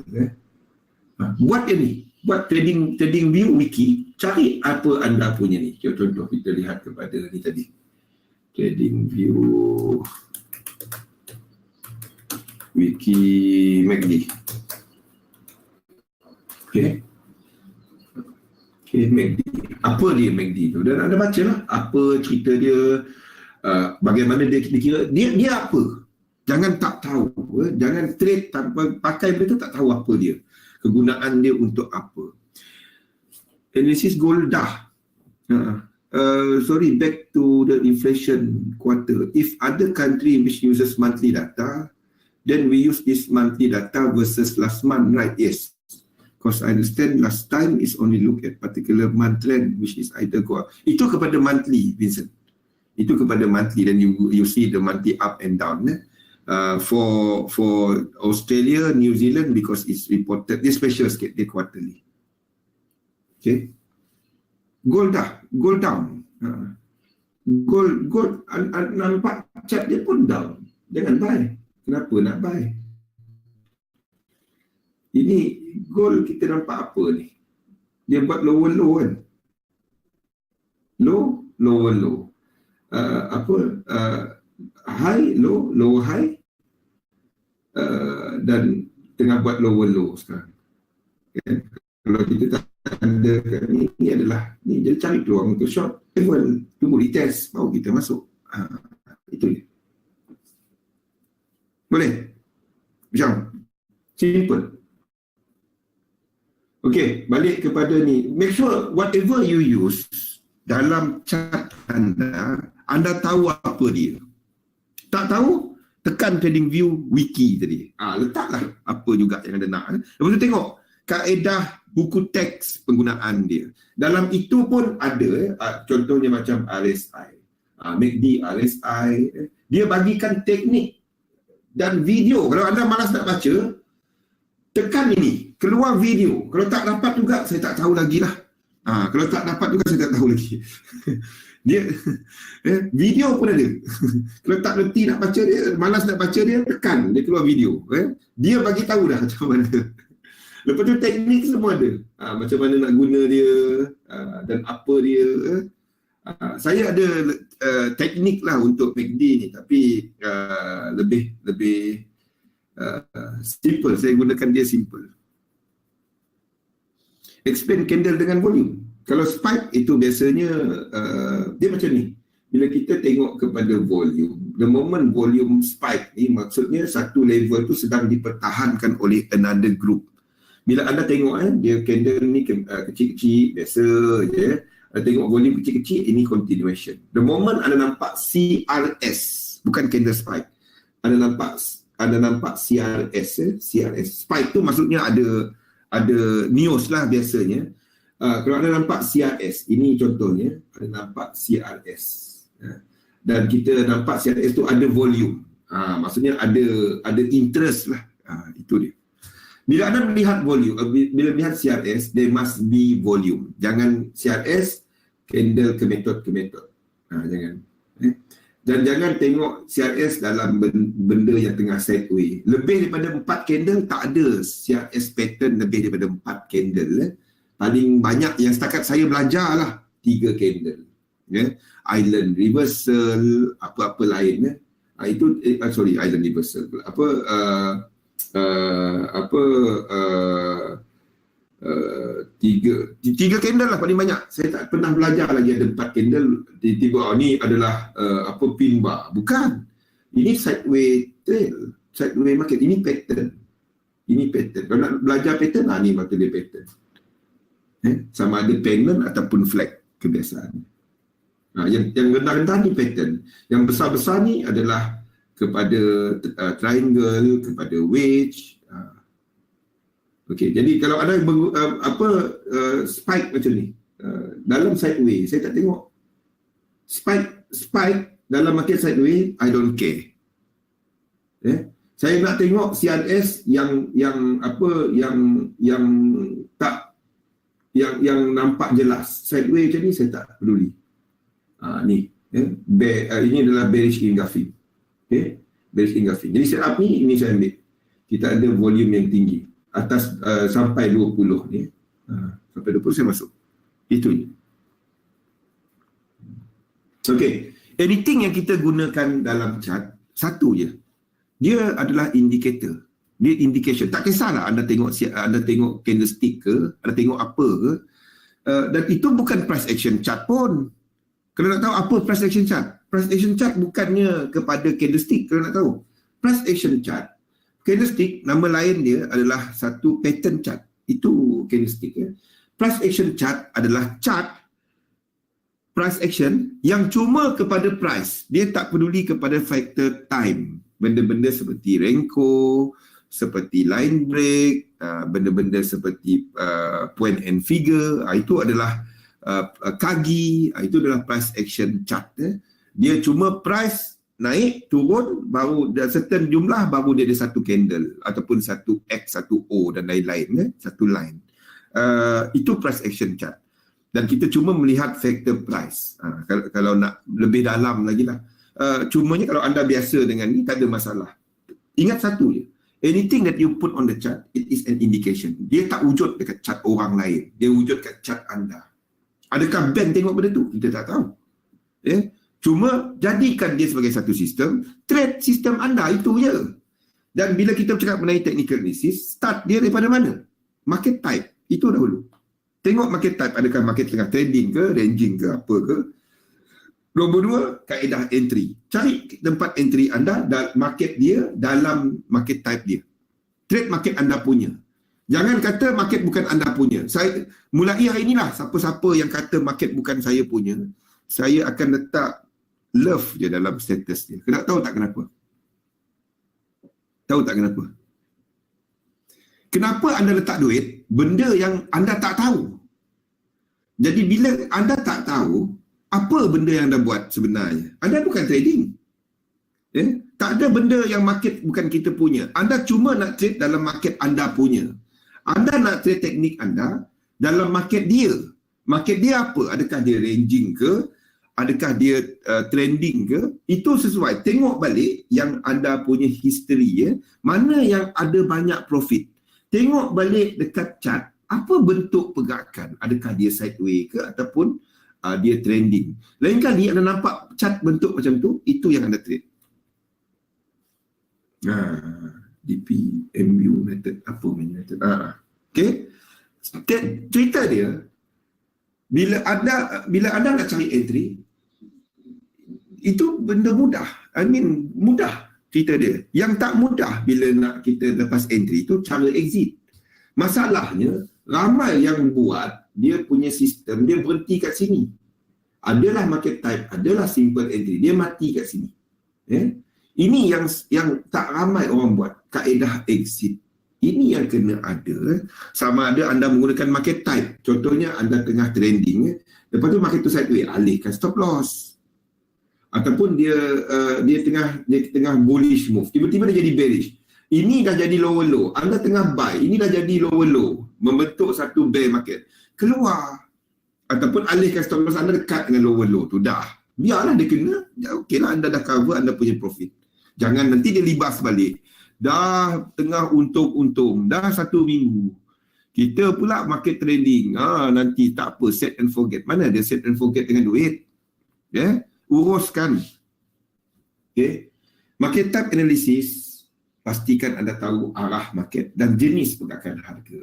Buat dia ni. Buat trading view wiki. Cari apa anda punya ni. Contoh kita lihat kepada ni tadi. Trading view wiki MACD. Okey, MACD. Apa dia MACD tu? Dan anda baca lah apa cerita dia, bagaimana dia dikira. Dia apa? Jangan tak tahu. Jangan trade tanpa pakai benda tu, tak tahu apa dia. Kegunaan dia untuk apa. Analisis goal dah. sorry, back to the inflation quarter. If other country which uses monthly data, then we use this monthly data versus last month, right? Yes. Because I understand last time is only look at particular month trend, which is either go up. Itu kepada monthly, Vincent. Itu kepada monthly, then you see the monthly up and down. For Australia, New Zealand, because it's reported, dia special sikit, dia quarterly. Okay. Gold down. Gold nampak chart dia pun down. Jangan buy. Kenapa nak buy? Ini gold kita nampak apa ni? Dia buat lower low kan? Lower low. High, lower high. Dan tengah buat lower low sekarang. Okay. Kalau kita tak ada ni adalah ni, jadi cari peluang untuk short, tunggu retest baru kita masuk. Itu dia. Boleh? Macam simple. Okey, balik kepada ni. Make sure whatever you use dalam chart anda tahu apa dia. Tak tahu, tekan TradingView wiki tadi. Letaklah apa juga yang anda nak. Lepas tu tengok kaedah buku teks penggunaan dia. Dalam itu pun ada, contohnya macam RSI, MACD, RSI. Dia bagikan teknik dan video. Kalau anda malas nak baca, tekan ini, keluar video. Kalau tak dapat juga, saya tak tahu lagi lah. Kalau tak dapat juga, saya tak tahu lagi. Dia video pun ada. Kalau tak reti nak baca dia, malas nak baca dia, tekan, dia keluar video. Dia bagi tahu dah macam mana. Lepas tu teknik semua ada. Macam mana nak guna dia, dan apa dia. Saya ada teknik lah untuk MACD ni, tapi lebih simple. Saya gunakan dia simple. Explain candle dengan volume. Kalau spike itu biasanya dia macam ni. Bila kita tengok kepada volume, the moment volume spike ni, maksudnya satu level tu sedang dipertahankan oleh another group. Bila anda tengok dia candle ni kecil-kecil biasa je, anda tengok volume kecil-kecil, ini continuation. The moment anda nampak CRS, bukan candle spike, anda nampak CRS, CRS spike tu maksudnya ada news lah biasanya. Kalau anda nampak CRS, ini contohnya, anda nampak CRS, dan kita nampak CRS tu ada volume, maksudnya ada interest lah. Itu dia. Bila anda melihat volume, bila melihat CRS, there must be volume. Jangan CRS candle ke metode. Jangan. Dan jangan tengok CRS dalam benda yang tengah sideway. Lebih daripada 4 candle, tak ada CRS pattern lebih daripada 4 candle. Paling banyak yang setakat saya belajar lah 3 candle. Island reversal, apa-apa lain. Itu island reversal. Tiga candle lah paling banyak. Saya tak pernah belajar lagi ada 4 candle tiba-tiba ni adalah pin bar. Bukan. Ini sideway trail, sideway market. Ini pattern. Kalau nak belajar pattern, ni maksud dia pattern. Sama ada pennant ataupun flag kebiasaan. Yang rendah-rendah ni pattern. Yang besar-besar ni adalah kepada triangle, kepada wedge. Okey, jadi kalau ada spike macam ni, dalam sideway, saya tak tengok. Spike dalam market sideway, I don't care. Saya nak tengok CRS yang nampak jelas. Sideway macam ni saya tak peduli. Ini adalah bearish engulfing. Bearish engulfing. Jadi setup ni, ini saya ambil. Kita ada volume yang tinggi. Atas sampai 20 ni. Sampai 20 saya masuk. Itu je. Okay. Anything yang kita gunakan dalam chart, satu je. Dia adalah indicator. Dia indication. Tak kisahlah anda tengok candlestick ke, anda tengok apa ke. Dan itu bukan price action chart pun. Kalau nak tahu apa price action chart, price action chart bukannya kepada candlestick. Kalau nak tahu price action chart, candlestick nama lain dia adalah satu pattern chart. Itu candlestick. Price action chart adalah chart price action yang cuma kepada price. Dia tak peduli kepada faktor time. Benda-benda seperti Renko, seperti line break, benda-benda seperti point and figure, itu adalah Kagi, itu adalah price action chart. Dia cuma price naik, turun, baru certain jumlah, baru dia ada satu candle ataupun satu X, satu O dan lain-lain, satu line. Itu price action chart. Dan kita cuma melihat faktor price. Kalau nak lebih dalam lagi lah. Cumanya kalau anda biasa dengan ni, tak ada masalah. Ingat satu je. Anything that you put on the chart, it is an indication. Dia tak wujud dekat chart orang lain. Dia wujud dekat chart anda. Adakah bank tengok benda tu? Kita tak tahu. Cuma jadikan dia sebagai satu sistem, trade sistem anda, itu je. Dan bila kita bercakap mengenai technical analysis, start dia daripada mana? Market type. Itu dahulu. Tengok market type, adakah market tengah trading ke, ranging ke, apa ke. Nombor dua, kaedah entry. Cari tempat entry anda dan market dia dalam market type dia. Trade market anda punya. Jangan kata market bukan anda punya. Saya mulai hari inilah, siapa-siapa yang kata market bukan saya punya, saya akan letak love je dalam status dia. Kena tahu tak kenapa? Tahu tak kenapa? Kenapa anda letak duit? Benda yang anda tak tahu. Jadi bila anda tak tahu, apa benda yang anda buat sebenarnya? Anda bukan trading. Tak ada benda yang market bukan kita punya. Anda cuma nak trade dalam market anda punya. Anda nak trade teknik anda dalam market dia. Market dia apa? Adakah dia ranging ke? Adakah dia trending ke? Itu sesuai. Tengok balik yang anda punya history, mana yang ada banyak profit. Tengok balik dekat chart, apa bentuk pergerakan? Adakah dia sideways ke ataupun dia trending? Lain kali anda nampak chart bentuk macam tu, itu yang anda trade. DP, MU method, apa method? Okay. Cerita dia, bila anda nak cari entry, itu benda mudah. Mudah cerita dia. Yang tak mudah bila nak kita lepas entry itu cara exit. Masalahnya, ramai yang buat dia punya sistem, dia berhenti kat sini. Adalah market type, adalah simple entry, dia mati kat sini. Ini yang tak ramai orang buat, kaedah exit. Ini yang kena ada. Sama ada anda menggunakan market type. Contohnya anda tengah trending, lepas tu market tu sideways, alihkan stop loss. Ataupun dia tengah bullish move, tiba-tiba dia jadi bearish. Ini dah jadi lower low. Anda tengah buy, ini dah jadi lower low, membentuk satu bear market. Keluar. Ataupun alihkan stop loss anda dekat dengan lower low tu. Dah. Biarlah dia kena. Ya, okeylah, anda dah cover, anda punya profit. Jangan nanti dia libas balik. Dah tengah untung-untung. Dah 1 minggu. Kita pula market trading. Nanti tak apa, set and forget. Mana ada set and forget dengan duit? Uruskan. Market type analysis, pastikan anda tahu arah market dan jenis pergerakan harga.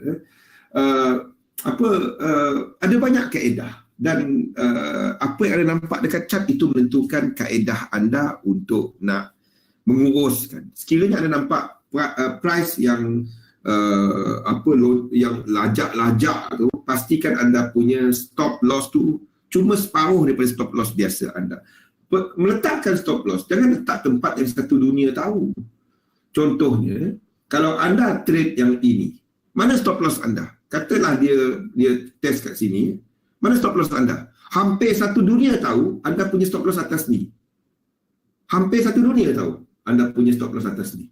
Ada banyak kaedah dan apa yang anda nampak dekat chart itu menentukan kaedah anda untuk nak menguruskan. Sekiranya anda nampak price yang yang lajak-lajak tu, pastikan anda punya stop loss tu cuma separuh daripada stop loss biasa anda. Meletakkan stop loss, jangan letak tempat yang satu dunia tahu. Contohnya, kalau anda trade yang ini, mana stop loss anda? Katalah dia test kat sini, mana stop loss anda? Hampir satu dunia tahu anda punya stop loss atas ni. Hampir satu dunia tahu anda punya stop loss atas ni.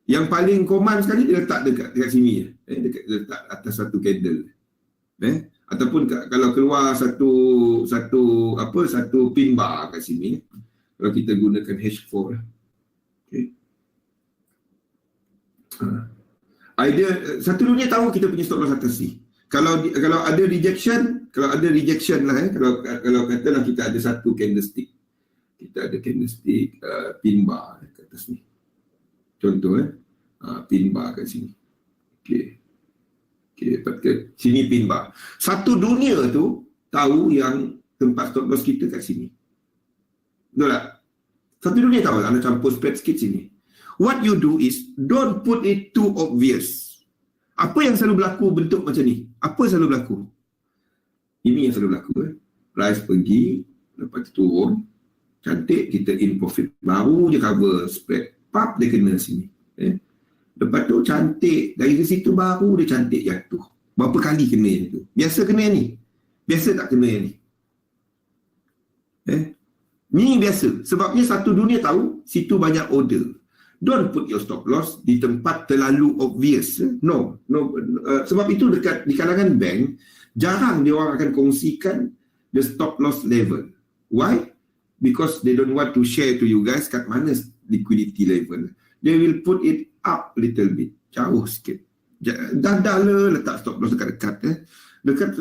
Yang paling common sekali dia letak dekat sini, letak atas satu candle. Ataupun kalau keluar satu pin bar kat sini, kalau kita gunakan H4, idea satu dunia tahu kita punya stop loss atas ni. Kalau ada rejection lah, kalau katalah kita ada satu candlestick, kita ada candlestick pin bar kat atas ni, contoh pin bar kat sini. Sini pin bar. Satu dunia tu tahu yang tempat stop loss kita kat sini. Betul tak? Satu dunia tahu, anda campur spread sikit sini. What you do is, don't put it too obvious. Apa yang selalu berlaku bentuk macam ni? Apa selalu berlaku? Ini yang selalu berlaku. price pergi, lepas tu turun, cantik, kita in profit, baru je cover spread, pap dia kena sini. Lepas tu cantik, dari situ baru dia cantik jatuh. Berapa kali kena yang tu? Biasa kena yang ni? Biasa tak kena yang ni? Ni biasa. Sebabnya satu dunia tahu, situ banyak order. Don't put your stop loss di tempat terlalu obvious. No. Sebab itu dekat di kalangan bank, jarang dia orang akan kongsikan the stop loss level. Why? Because they don't want to share to you guys kat mana liquidity level. They will put it up little bit, jauh sikit. Dah letak stop loss dekat-dekat. Dekat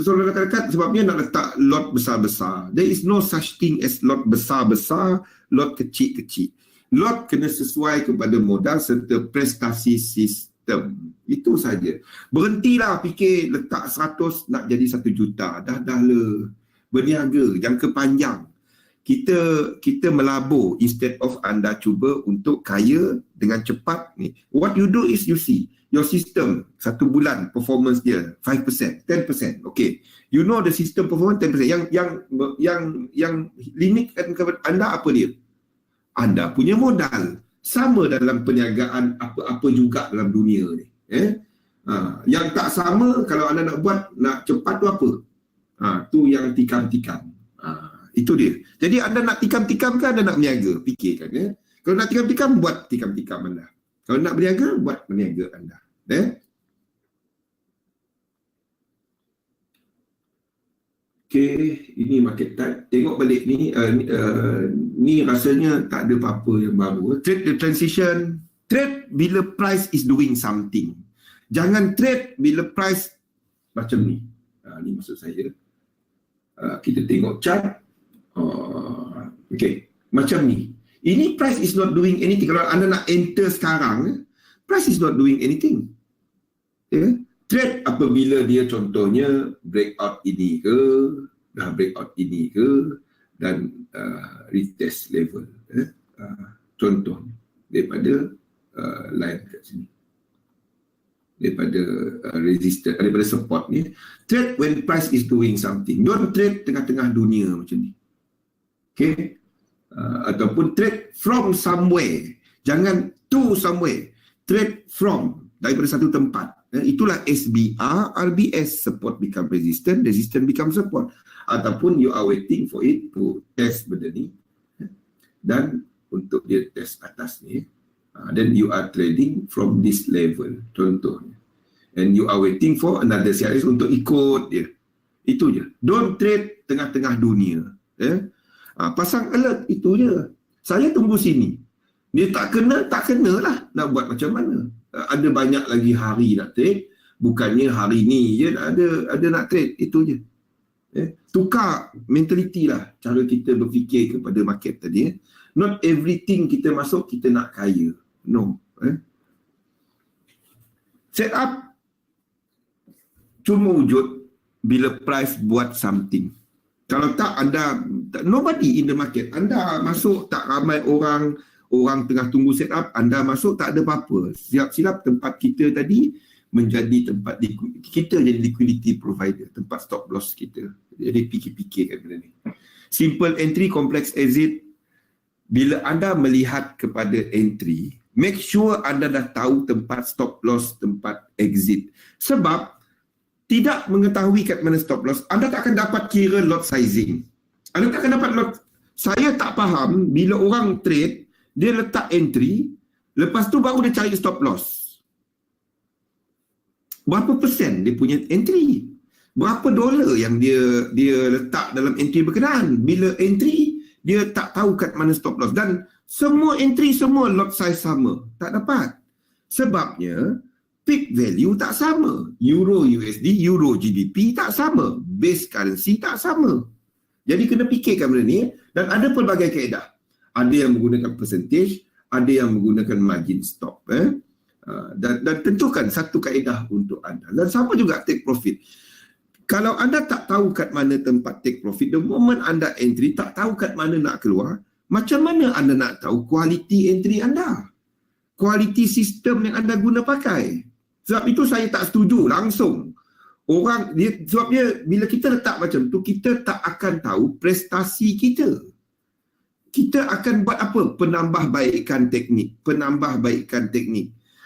sebabnya nak letak lot besar-besar. There is no such thing as lot besar-besar, lot kecil-kecil. Lot kena sesuai kepada modal serta prestasi sistem. Itu saja. Berhentilah fikir letak 100 nak jadi 1 juta. Dah le. Berniaga jangka panjang. Kita melabur instead of anda cuba untuk kaya dengan cepat ni. What you do is you see your system 1 bulan performance dia 5%, 10%. Okay. You know the system performance 10%. Yang limit anda apa dia? Anda punya modal. Sama dalam perniagaan apa-apa juga dalam dunia ni. Yang tak sama kalau anda nak buat, nak cepat tu apa? Tu yang tikam-tikam. Itu dia. Jadi anda nak tikam-tikam kan, anda nak berniaga? Fikirkan. Kalau nak tikam-tikam, buat tikam-tikam anda. Kalau nak berniaga, buat berniaga anda. Okay, ini market type. Tengok balik ni, ni rasanya tak ada apa-apa yang baru. Trade the transition. Trade bila price is doing something. Jangan trade bila price macam ni. Ni maksud saya. Kita tengok chart. Okay, macam ni. Ini price is not doing anything. Kalau anda nak enter sekarang, price is not doing anything. Trade apabila dia contohnya breakout ini ke, dah breakout ini ke, dan retest level. Contoh daripada line kat sini. Daripada resistance, daripada support ni. Trade when price is doing something. Don't trade tengah-tengah dunia macam ni. Okay? Ataupun trade from somewhere. Jangan to somewhere. Trade from, daripada satu tempat. Itulah SBR, RBS, support become resistant, resistant become support. Ataupun you are waiting for it to test benda ni. Dan untuk dia test atas ni, then you are trading from this level, contohnya. And you are waiting for another series untuk ikut dia. Itu je. Don't trade tengah-tengah dunia. Pasang alert, itu je. Saya tunggu sini. Dia tak kenalah nak buat macam mana. Ada banyak lagi hari nak trade, bukannya hari ni je ada nak trade. Itu je. Tukar mentaliti lah cara kita berfikir kepada market tadi. Not everything kita masuk kita nak kaya. No. Set up cuma wujud bila price buat something. Kalau tak, anda nobody in the market. Anda masuk tak ramai orang tengah tunggu set up, anda masuk tak ada apa-apa. Silap tempat kita tadi menjadi tempat kita jadi liquidity provider, tempat stop loss kita. Jadi fikir-fikirkan benda ni. Simple entry, complex exit. Bila anda melihat kepada entry, make sure anda dah tahu tempat stop loss, tempat exit. Sebab tidak mengetahui kat mana stop loss, anda tak akan dapat kira lot sizing. Anda tak akan dapat lot. Saya tak faham bila orang trade, dia letak entry, lepas tu baru dia cari stop loss. Berapa persen dia punya entry? Berapa dolar yang dia letak dalam entry berkenaan? Bila entry, dia tak tahu kat mana stop loss. Dan semua entry, semua lot size sama. Tak dapat. Sebabnya, peak value tak sama. Euro USD, Euro GBP tak sama. Base currency tak sama. Jadi kena fikirkan benda ni. Dan ada pelbagai kaedah. Ada yang menggunakan percentage, ada yang menggunakan margin stop. Dan tentukan satu kaedah untuk anda. Dan sama juga take profit. Kalau anda tak tahu kat mana tempat take profit, the moment anda entry, tak tahu kat mana nak keluar, macam mana anda nak tahu kualiti entry anda? Kualiti sistem yang anda guna pakai? Sebab itu saya tak setuju langsung Orang dia, sebab dia bila kita letak macam tu, kita tak akan tahu prestasi kita. Kita akan buat apa? Penambahbaikan teknik.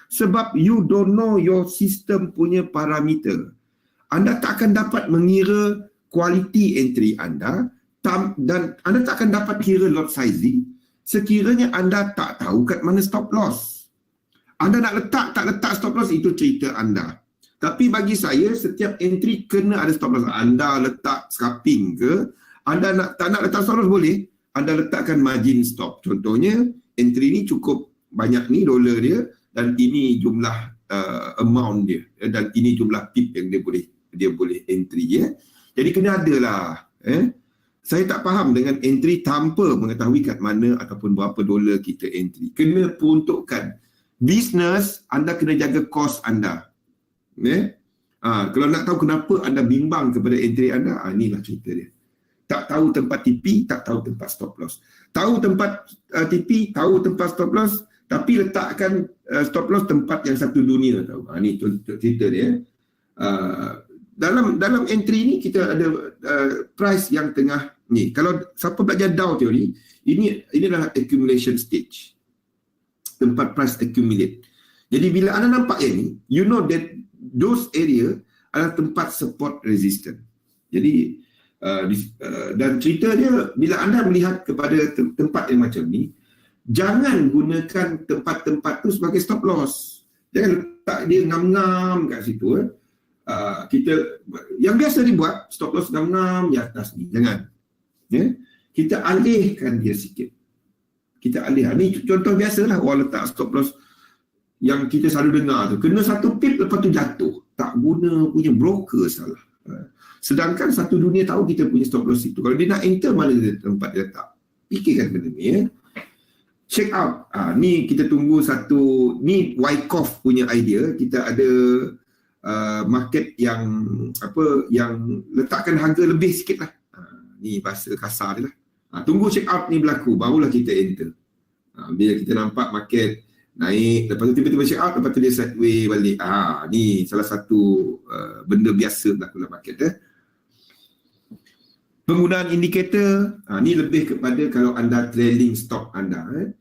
Sebab you don't know your system punya parameter. Anda tak akan dapat mengira quality entry anda, dan anda tak akan dapat kira lot sizing sekiranya anda tak tahu kat mana stop loss. Anda nak letak, tak letak stop loss, itu cerita anda. Tapi bagi saya, setiap entry kena ada stop loss. Anda letak scalping ke, anda tak nak letak stop loss boleh, anda letakkan margin stop. Contohnya, entry ni cukup banyak ni dolar dia, dan ini jumlah amount dia, dan ini jumlah pip yang dia boleh entry ya. Jadi kena ada lah. Saya tak faham dengan entry tanpa mengetahui kat mana ataupun berapa dolar kita entry. Kena peruntukkan. Bisnes, anda kena jaga kos anda. Kalau nak tahu kenapa anda bimbang kepada entry anda, inilah cerita dia. Tak tahu tempat TP, tak tahu tempat stop loss. Tahu tempat TP, tahu tempat stop loss, tapi letakkan stop loss tempat yang satu dunia tahu. Ini cerita dia. Dalam entry ni kita ada price yang tengah ni. Kalau siapa belajar Dow teori, ini adalah accumulation stage. Tempat price accumulate. Jadi bila anda nampak yang ni, you know that those area adalah tempat support resistance. Jadi dan cerita dia, bila anda melihat kepada tempat yang macam ni, jangan gunakan tempat-tempat tu sebagai stop loss. Jangan letak dia ngam-ngam kat situ. Kita yang biasa dibuat stop loss ngam-ngam di atas ni, jangan. Kita alihkan dia sikit. Kita alih. Ni contoh biasalah orang letak stop loss yang kita selalu dengar tu. Kena satu pip lepas tu jatuh. Tak guna punya broker salah. Sedangkan satu dunia tahu kita punya stop loss itu. Kalau dia nak enter, mana dia tempat dia letak. Fikirkan benda ni. Check out. Ni kita tunggu satu. Ni Wyckoff punya idea. Kita ada market yang yang letakkan harga lebih sikit lah. Ni bahasa kasar dia lah. Tunggu check out ni berlaku, barulah kita enter. Bila kita nampak market naik, lepas tu tiba-tiba check out, lepas tu dia sideway balik. Ni salah satu benda biasa berlaku dalam market. Penggunaan indikator, ni lebih kepada kalau anda trailing stop anda.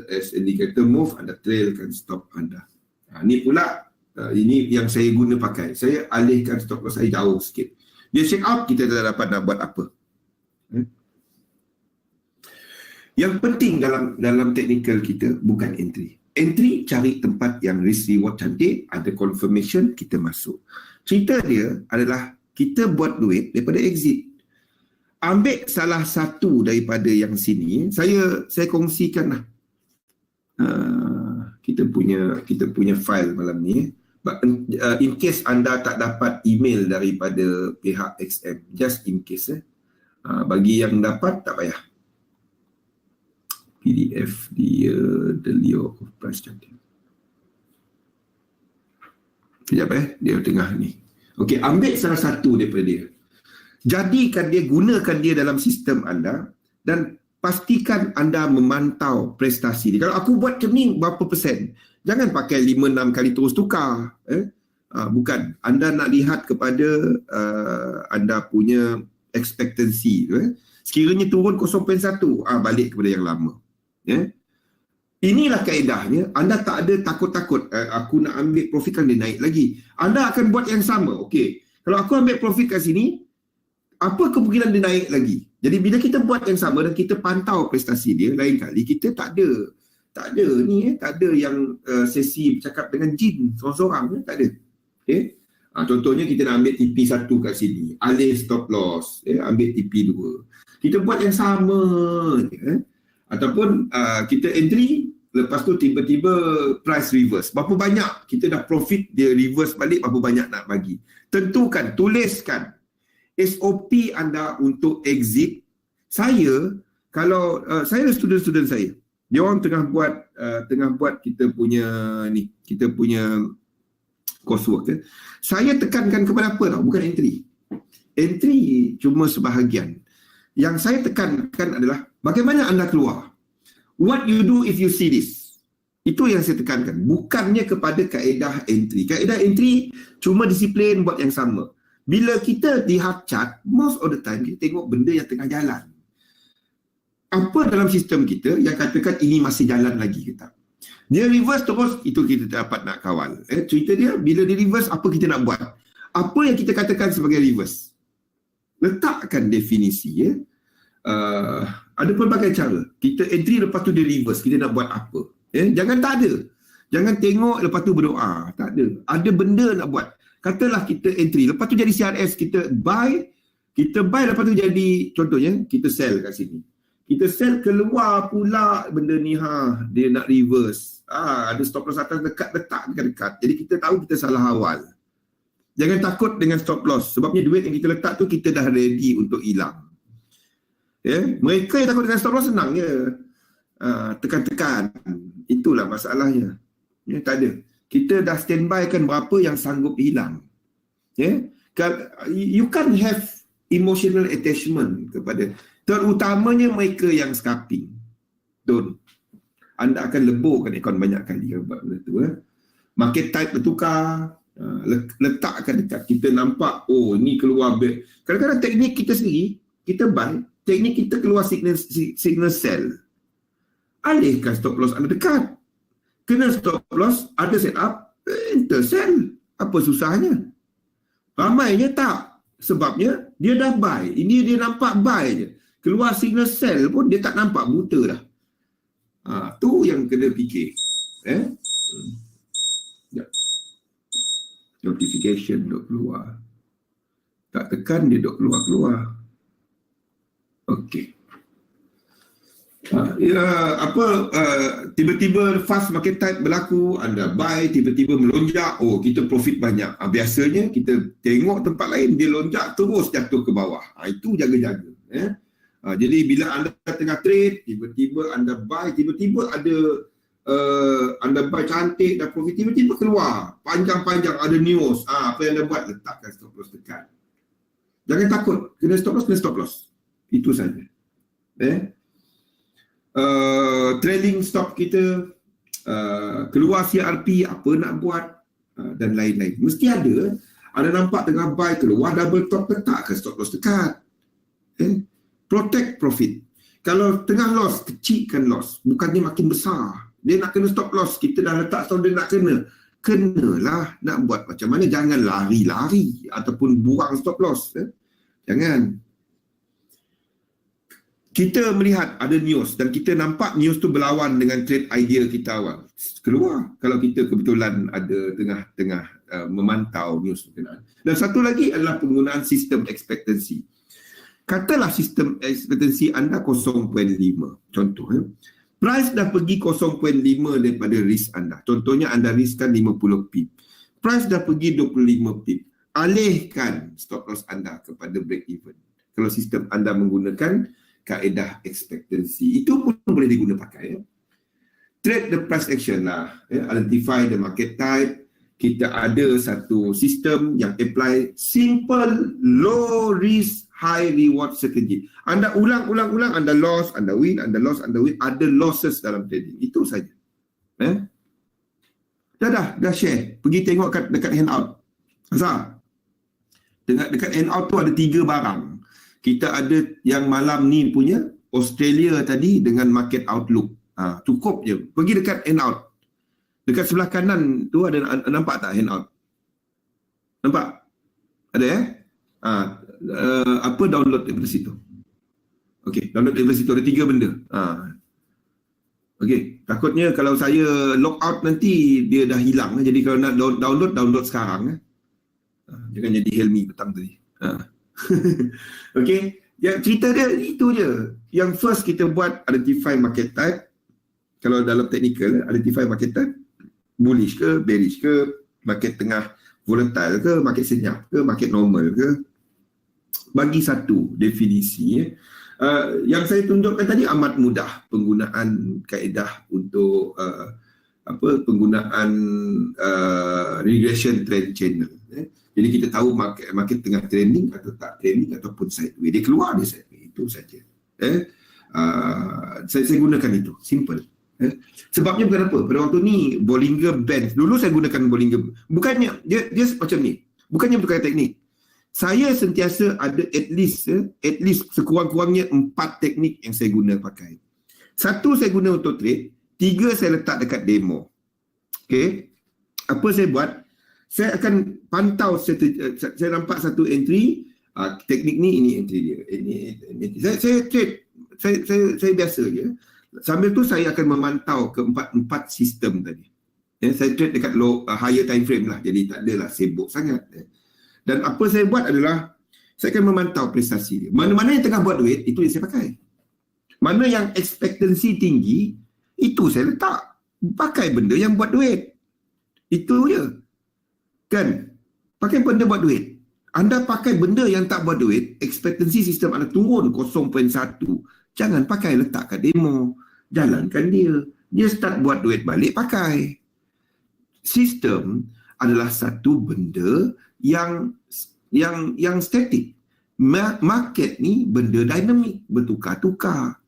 As indicator move, anda trailkan stop anda. Ni pula, ini yang saya guna pakai. Saya alihkan stop loss saya jauh sikit. Dia check out, kita tak dapat nak buat apa. Yang penting dalam technical kita bukan entry. Entry cari tempat yang risk reward cantik, ada confirmation, kita masuk. Cerita dia adalah kita buat duit daripada exit. Ambil salah satu daripada yang sini, saya kongsikan lah. Kita punya file malam ni. But, in case anda tak dapat email daripada pihak XM, just in case bagi yang dapat tak payah. PDF dia The Leo of Price Charting. Sekejap dia tengah ni. Okey, ambil salah satu daripada dia. Jadikan dia, gunakan dia dalam sistem anda dan pastikan anda memantau prestasi dia. Kalau aku buat macam ni, berapa persen? Jangan pakai 5-6 kali terus tukar. Bukan. Anda nak lihat kepada anda punya expectancy. Sekiranya turun 0.1, balik kepada yang lama. Inilah kaedahnya. Anda tak ada takut-takut. Aku nak ambil profit kan dia naik lagi. Anda akan buat yang sama. Okey. Kalau aku ambil profit kat sini, apa kemungkinan dia naik lagi? Jadi bila kita buat yang sama dan kita pantau prestasi dia, lain kali kita tak ada yang sesi bercakap dengan jin seorang-seorang, tak ada. Okay? Contohnya kita nak ambil TP1 kat sini, alih stop loss, ambil TP2. Kita buat yang sama. Ataupun kita entry, lepas tu tiba-tiba price reverse. Berapa banyak kita dah profit, dia reverse balik, berapa banyak nak bagi. Tentukan, tuliskan SOP anda untuk exit. Kalau saya ada student-student saya, dia orang tengah buat kita punya coursework. Saya tekankan kepada apa tau? Bukan entry. Entry cuma sebahagian. Yang saya tekankan adalah bagaimana anda keluar. What you do if you see this? Itu yang saya tekankan. Bukannya kepada kaedah entry. Kaedah entry cuma disiplin buat yang sama. Bila kita di hard chart, most of the time kita tengok benda yang tengah jalan. Apa dalam sistem kita yang katakan ini masih jalan lagi ke tak? Dia reverse terus, itu kita dapat nak kawal. Cerita dia, bila dia reverse, apa kita nak buat? Apa yang kita katakan sebagai reverse? Letakkan definisi. Ada pelbagai cara. Kita entry, lepas tu dia reverse. Kita nak buat apa? Jangan tak ada. Jangan tengok, lepas tu berdoa. Tak ada. Ada benda nak buat. Katalah kita entry, lepas tu jadi CRS, kita buy, lepas tu jadi, contohnya, kita sell kat sini. Kita sell keluar pula benda ni, dia nak reverse. Ada stop loss atas dekat, letak dekat. Jadi kita tahu kita salah awal. Jangan takut dengan stop loss. Sebabnya duit yang kita letak tu kita dah ready untuk hilang. Mereka yang takut dengan stop loss senang je. Tekan-tekan. Itulah masalahnya. Tak ada. Kita dah standby kan berapa yang sanggup hilang. You can't have emotional attachment kepada, terutamanya mereka yang scalping. Anda akan leburkan akaun banyak kali sebab benda tu. Market type bertukar, letakkan dekat. Kita nampak, ni keluar back. Kadang-kadang teknik kita sendiri, kita buy, teknik kita keluar signal sell. Alihkan stop loss anda dekat. Kena stop loss, ada set up, enter sell. Apa susahnya? Ramainya tak. Sebabnya dia dah buy. Ini dia nampak buy je. Keluar signal sell pun dia tak nampak, buta dah. Tu yang kena fikir. Notification duk keluar. Tak tekan dia duk keluar-keluar. Okey. Tiba-tiba fast market type berlaku, anda buy, tiba-tiba melonjak, kita profit banyak. Biasanya kita tengok tempat lain dia lonjak terus jatuh ke bawah. Itu jaga-jaga. Jadi bila anda tengah trade, tiba-tiba anda buy, tiba-tiba ada anda buy cantik dah profit, tiba-tiba keluar panjang-panjang ada news. Apa yang anda buat, letakkan stop loss dekat. Jangan takut, kena stop loss. Itu saja. Trailing stop kita, keluar CRP, apa nak buat, dan lain-lain. Mesti ada. Anda nampak tengah buy, keluar double top, letakkan stop loss dekat. Protect profit. Kalau tengah loss, kecilkan loss, bukannya makin besar. Dia nak kena stop loss, kita dah letak stop, dia nak kena. Kenalah, nak buat macam mana. Jangan lari-lari ataupun buang stop loss. Jangan. Kita melihat ada news dan kita nampak news tu berlawan dengan trade idea kita awal. Keluar kalau kita kebetulan ada tengah memantau news berkenaan. Dan satu lagi adalah penggunaan sistem expectancy. Katalah sistem expectancy anda 0.5. Contoh, price dah pergi 0.5 daripada risk anda. Contohnya anda riskkan 50 pip. Price dah pergi 25 pip. Alihkan stop loss anda kepada break even. Kalau sistem anda menggunakan kaedah expectancy, itu pun boleh diguna pakai. Trade the price action lah. Identify the market type. Kita ada satu sistem yang apply simple, low risk, high reward strategy. Anda ulang, anda loss, anda win, anda loss, anda win. Ada losses dalam trading. Itu saja. Dah share. Pergi tengok dekat handout. Azhar. Dekat handout tu ada 3 barang. Kita ada yang malam ni punya, Australia tadi dengan market outlook. Cukup je. Pergi dekat handout. Dekat sebelah kanan tu ada, nampak tak handout? Nampak? Ada apa download daripada situ? Okey, download daripada situ ada 3 benda. Okey, takutnya kalau saya log out nanti dia dah hilang. Jadi kalau nak download sekarang. Jangan jadi Helmi petang tadi. Okey, ya, cerita dia itu je. Yang first kita buat identify market type. Kalau dalam technical, identify market type, bullish ke, bearish ke, market tengah volatile ke, market senyap ke, market normal ke. Bagi satu definisi. Yang saya tunjukkan tadi amat mudah penggunaan kaedah untuk penggunaan regression trend channel. Jadi kita tahu market tengah trending atau tak trending ataupun sideways. Dia keluar dia sideways. Itu saja. Saya gunakan itu. Simple. Sebabnya bukan apa, pada waktu ni Bollinger Bands, dulu saya gunakan Bollinger, bukannya dia macam ni, bukannya berkait teknik. Saya sentiasa ada at least sekurang-kurangnya 4 teknik yang saya guna pakai. 1 saya guna untuk trade, 3 saya letak dekat demo. Okay, apa saya buat? Saya akan pantau, saya nampak satu entry, teknik ni, ini entry dia, ini saya trade, saya biasa je. Sambil tu saya akan memantau keempat sistem tadi. Saya trade dekat higher time frame lah, jadi tak adalah sibuk sangat. Dan apa saya buat adalah saya akan memantau prestasi dia. Mana-mana yang tengah buat duit, itu yang saya pakai. Mana yang expectancy tinggi, itu saya letak. Pakai benda yang buat duit. Itu je. Kan? Pakai benda buat duit. Anda pakai benda yang tak buat duit, expectancy sistem anda turun 0.1. Jangan pakai, letak kat demo. Jalankan dia. Dia start buat duit balik, pakai. Sistem adalah satu benda yang statik. Market ni benda dinamik, bertukar-tukar.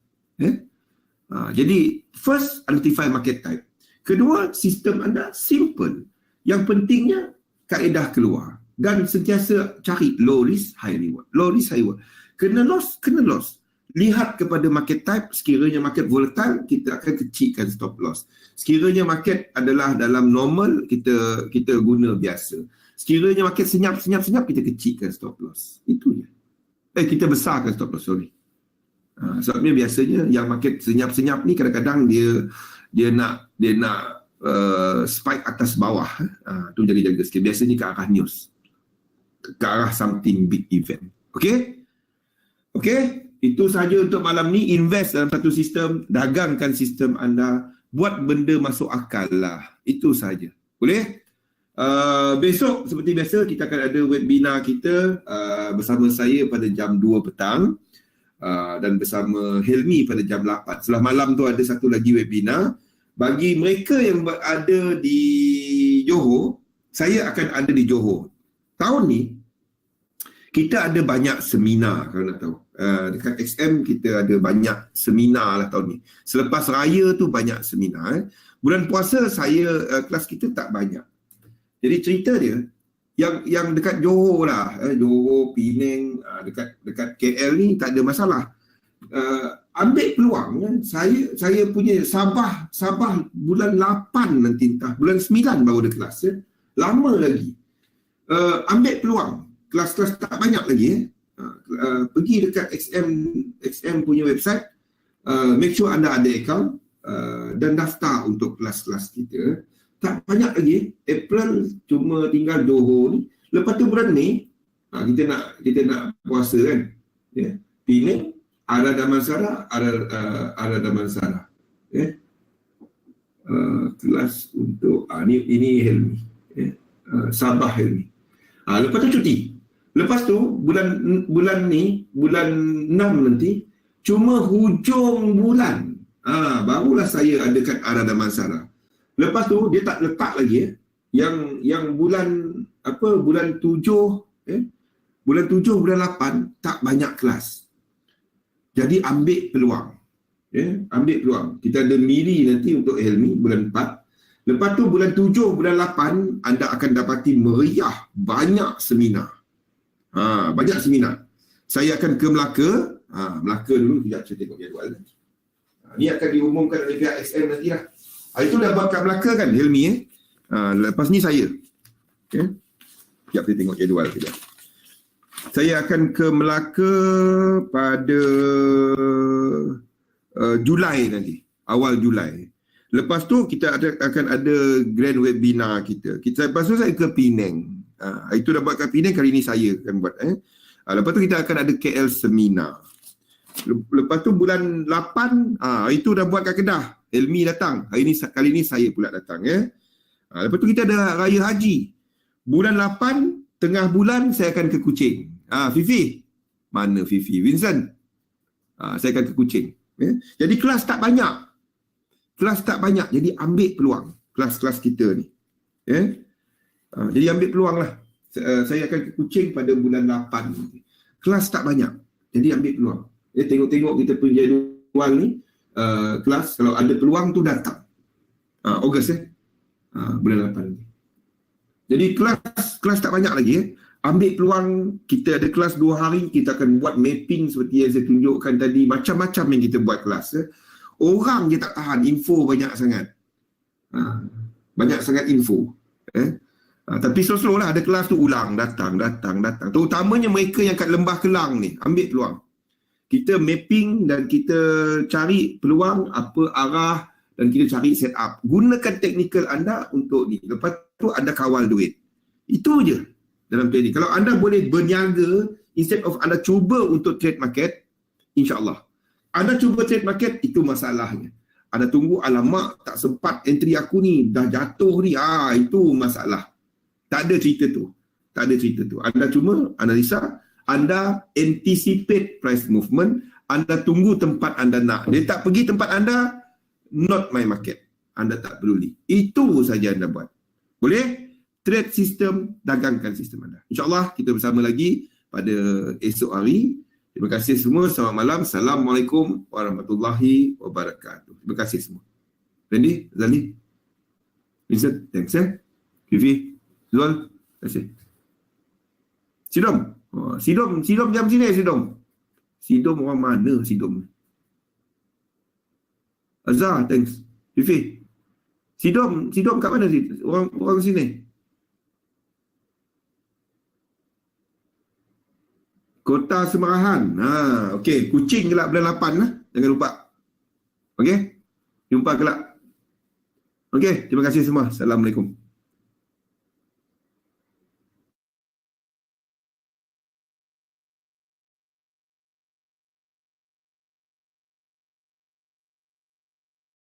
Jadi first, identify market type. Kedua, sistem anda simple. Yang pentingnya kaedah keluar. Dan sentiasa cari low risk, high reward. Low risk, high reward. Kena loss. Lihat kepada market type, sekiranya market volatile, kita akan kecilkan stop loss. Sekiranya market adalah dalam normal, kita guna biasa. Sekiranya market senyap, kita kecilkan stop loss. Itu je. Kita besarkan stop loss, sorry. Sebabnya biasanya yang market senyap-senyap ni kadang-kadang dia nak spike atas bawah. Tu jaga-jaga sikit. Biasanya ke arah news. Ke arah something big event. Okay? Itu sahaja untuk malam ni. Invest dalam satu sistem, dagangkan sistem anda, buat benda masuk akal lah. Itu sahaja. Boleh? Besok seperti biasa kita akan ada webinar kita bersama saya pada jam 2 petang dan bersama Helmi pada jam 8. Setelah malam tu ada satu lagi webinar. Bagi mereka yang berada di Johor, saya akan ada di Johor. Tahun ni kita ada banyak seminar, kalau nak tahu. Dekat XM kita ada banyak seminar lah tahun ni. Selepas raya tu banyak seminar. Bulan puasa kelas kita tak banyak. Jadi cerita dia yang dekat Johor lah, Johor, Penang, dekat KL ni tak ada masalah. Ambil peluang kan. Saya punya Sabah bulan 8 nanti, entah bulan 9 baru ada kelas ya. Lama lagi. Ambil peluang. Kelas-kelas tak banyak lagi pergi dekat XM punya website, make sure anda ada account dan daftar untuk kelas-kelas kita. Tak banyak lagi. April cuma tinggal Johor ni. Lepas tu bulan ni kita nak puasa kan. Ya. Penang, Ara Damansara. Ya. Kelas untuk ini Helmi. Ya. Sabah Helmi. Lepas tu cuti. Lepas tu bulan 6 nanti cuma hujung bulan. Barulah saya ada kat Ara Damansara. Lepas tu dia tak letak lagi yang bulan 7 bulan 8 tak banyak kelas. Jadi ambil peluang. Ambil peluang. Kita ada Miri nanti untuk Helmi bulan 4. Lepas tu bulan 7 bulan 8 anda akan dapati meriah banyak seminar. Banyak seminar. Saya akan ke Melaka. Melaka dulu, sekejap saya tengok jadual. Ni akan diumumkan oleh pihak XM nanti lah. Itu dah buat kat Melaka kan, Helmi lepas ni saya. Okay. Sekejap saya tengok jadual sekejap. Saya akan ke Melaka pada Julai nanti. Awal Julai. Lepas tu kita akan ada grand webinar kita. Lepas tu saya ke Penang. Itu dah buat kat Penang, kali ni saya akan buat. Lepas tu kita akan ada KL seminar. Lepas tu bulan 8, itu dah buat kat Kedah. Helmi datang. Kali ni saya pula datang. Lepas tu kita ada Raya Haji. Bulan 8, tengah bulan saya akan ke Kuching. Fifi. Mana Fifi? Vincent. Saya akan ke Kuching. Jadi kelas tak banyak. Jadi ambil peluang kelas-kelas kita ni. Jadi ambil peluang lah. Saya akan ke Kuching pada bulan 8. Kelas tak banyak. Jadi ambil peluang. Tengok-tengok kita punya jadual ni. kelas. Kalau ada peluang tu datang. Ogos bulan 8 ni. Jadi kelas tak banyak lagi. Ambil peluang, kita ada kelas 2 hari, kita akan buat mapping seperti yang saya tunjukkan tadi, macam-macam yang kita buat kelas. Orang je tak tahan, info banyak sangat. Banyak sangat info. Tapi slow-slow lah, ada kelas tu ulang, datang. Terutamanya mereka yang kat Lembah Kelang ni, ambil peluang. Kita mapping dan kita cari peluang, apa arah, dan kita cari set up. Gunakan teknikal anda untuk ni. Lepas tu anda kawal duit. Itu je dalam trading. Kalau anda boleh berniaga, instead of anda cuba untuk trade market, insyaAllah. Anda cuba trade market, itu masalahnya. Anda tunggu, alamak tak sempat entry aku ni, dah jatuh ni, itu masalah. Tak ada cerita tu. Anda cuma analisa, anda anticipate price movement, anda tunggu tempat anda nak. Dia tak pergi tempat anda, not my market. Anda tak peduli. Itu saja anda buat. Boleh? Trade sistem, dagangkan sistem anda. InsyaAllah kita bersama lagi pada esok hari. Terima kasih semua. Selamat malam. Assalamualaikum warahmatullahi wabarakatuh. Terima kasih semua. Randy, Zali, Vincent, thanks Fifi, Zul, terima kasih. Sidom jam sini Sidom orang mana Sidom? Azhar, thanks. Fifi. Sidom kat mana orang sini? Kota Semarahan. Okey, Kuching kelak bulan 8 lah. Jangan lupa. Okey? Jumpa kelak. Okey, terima kasih semua. Assalamualaikum.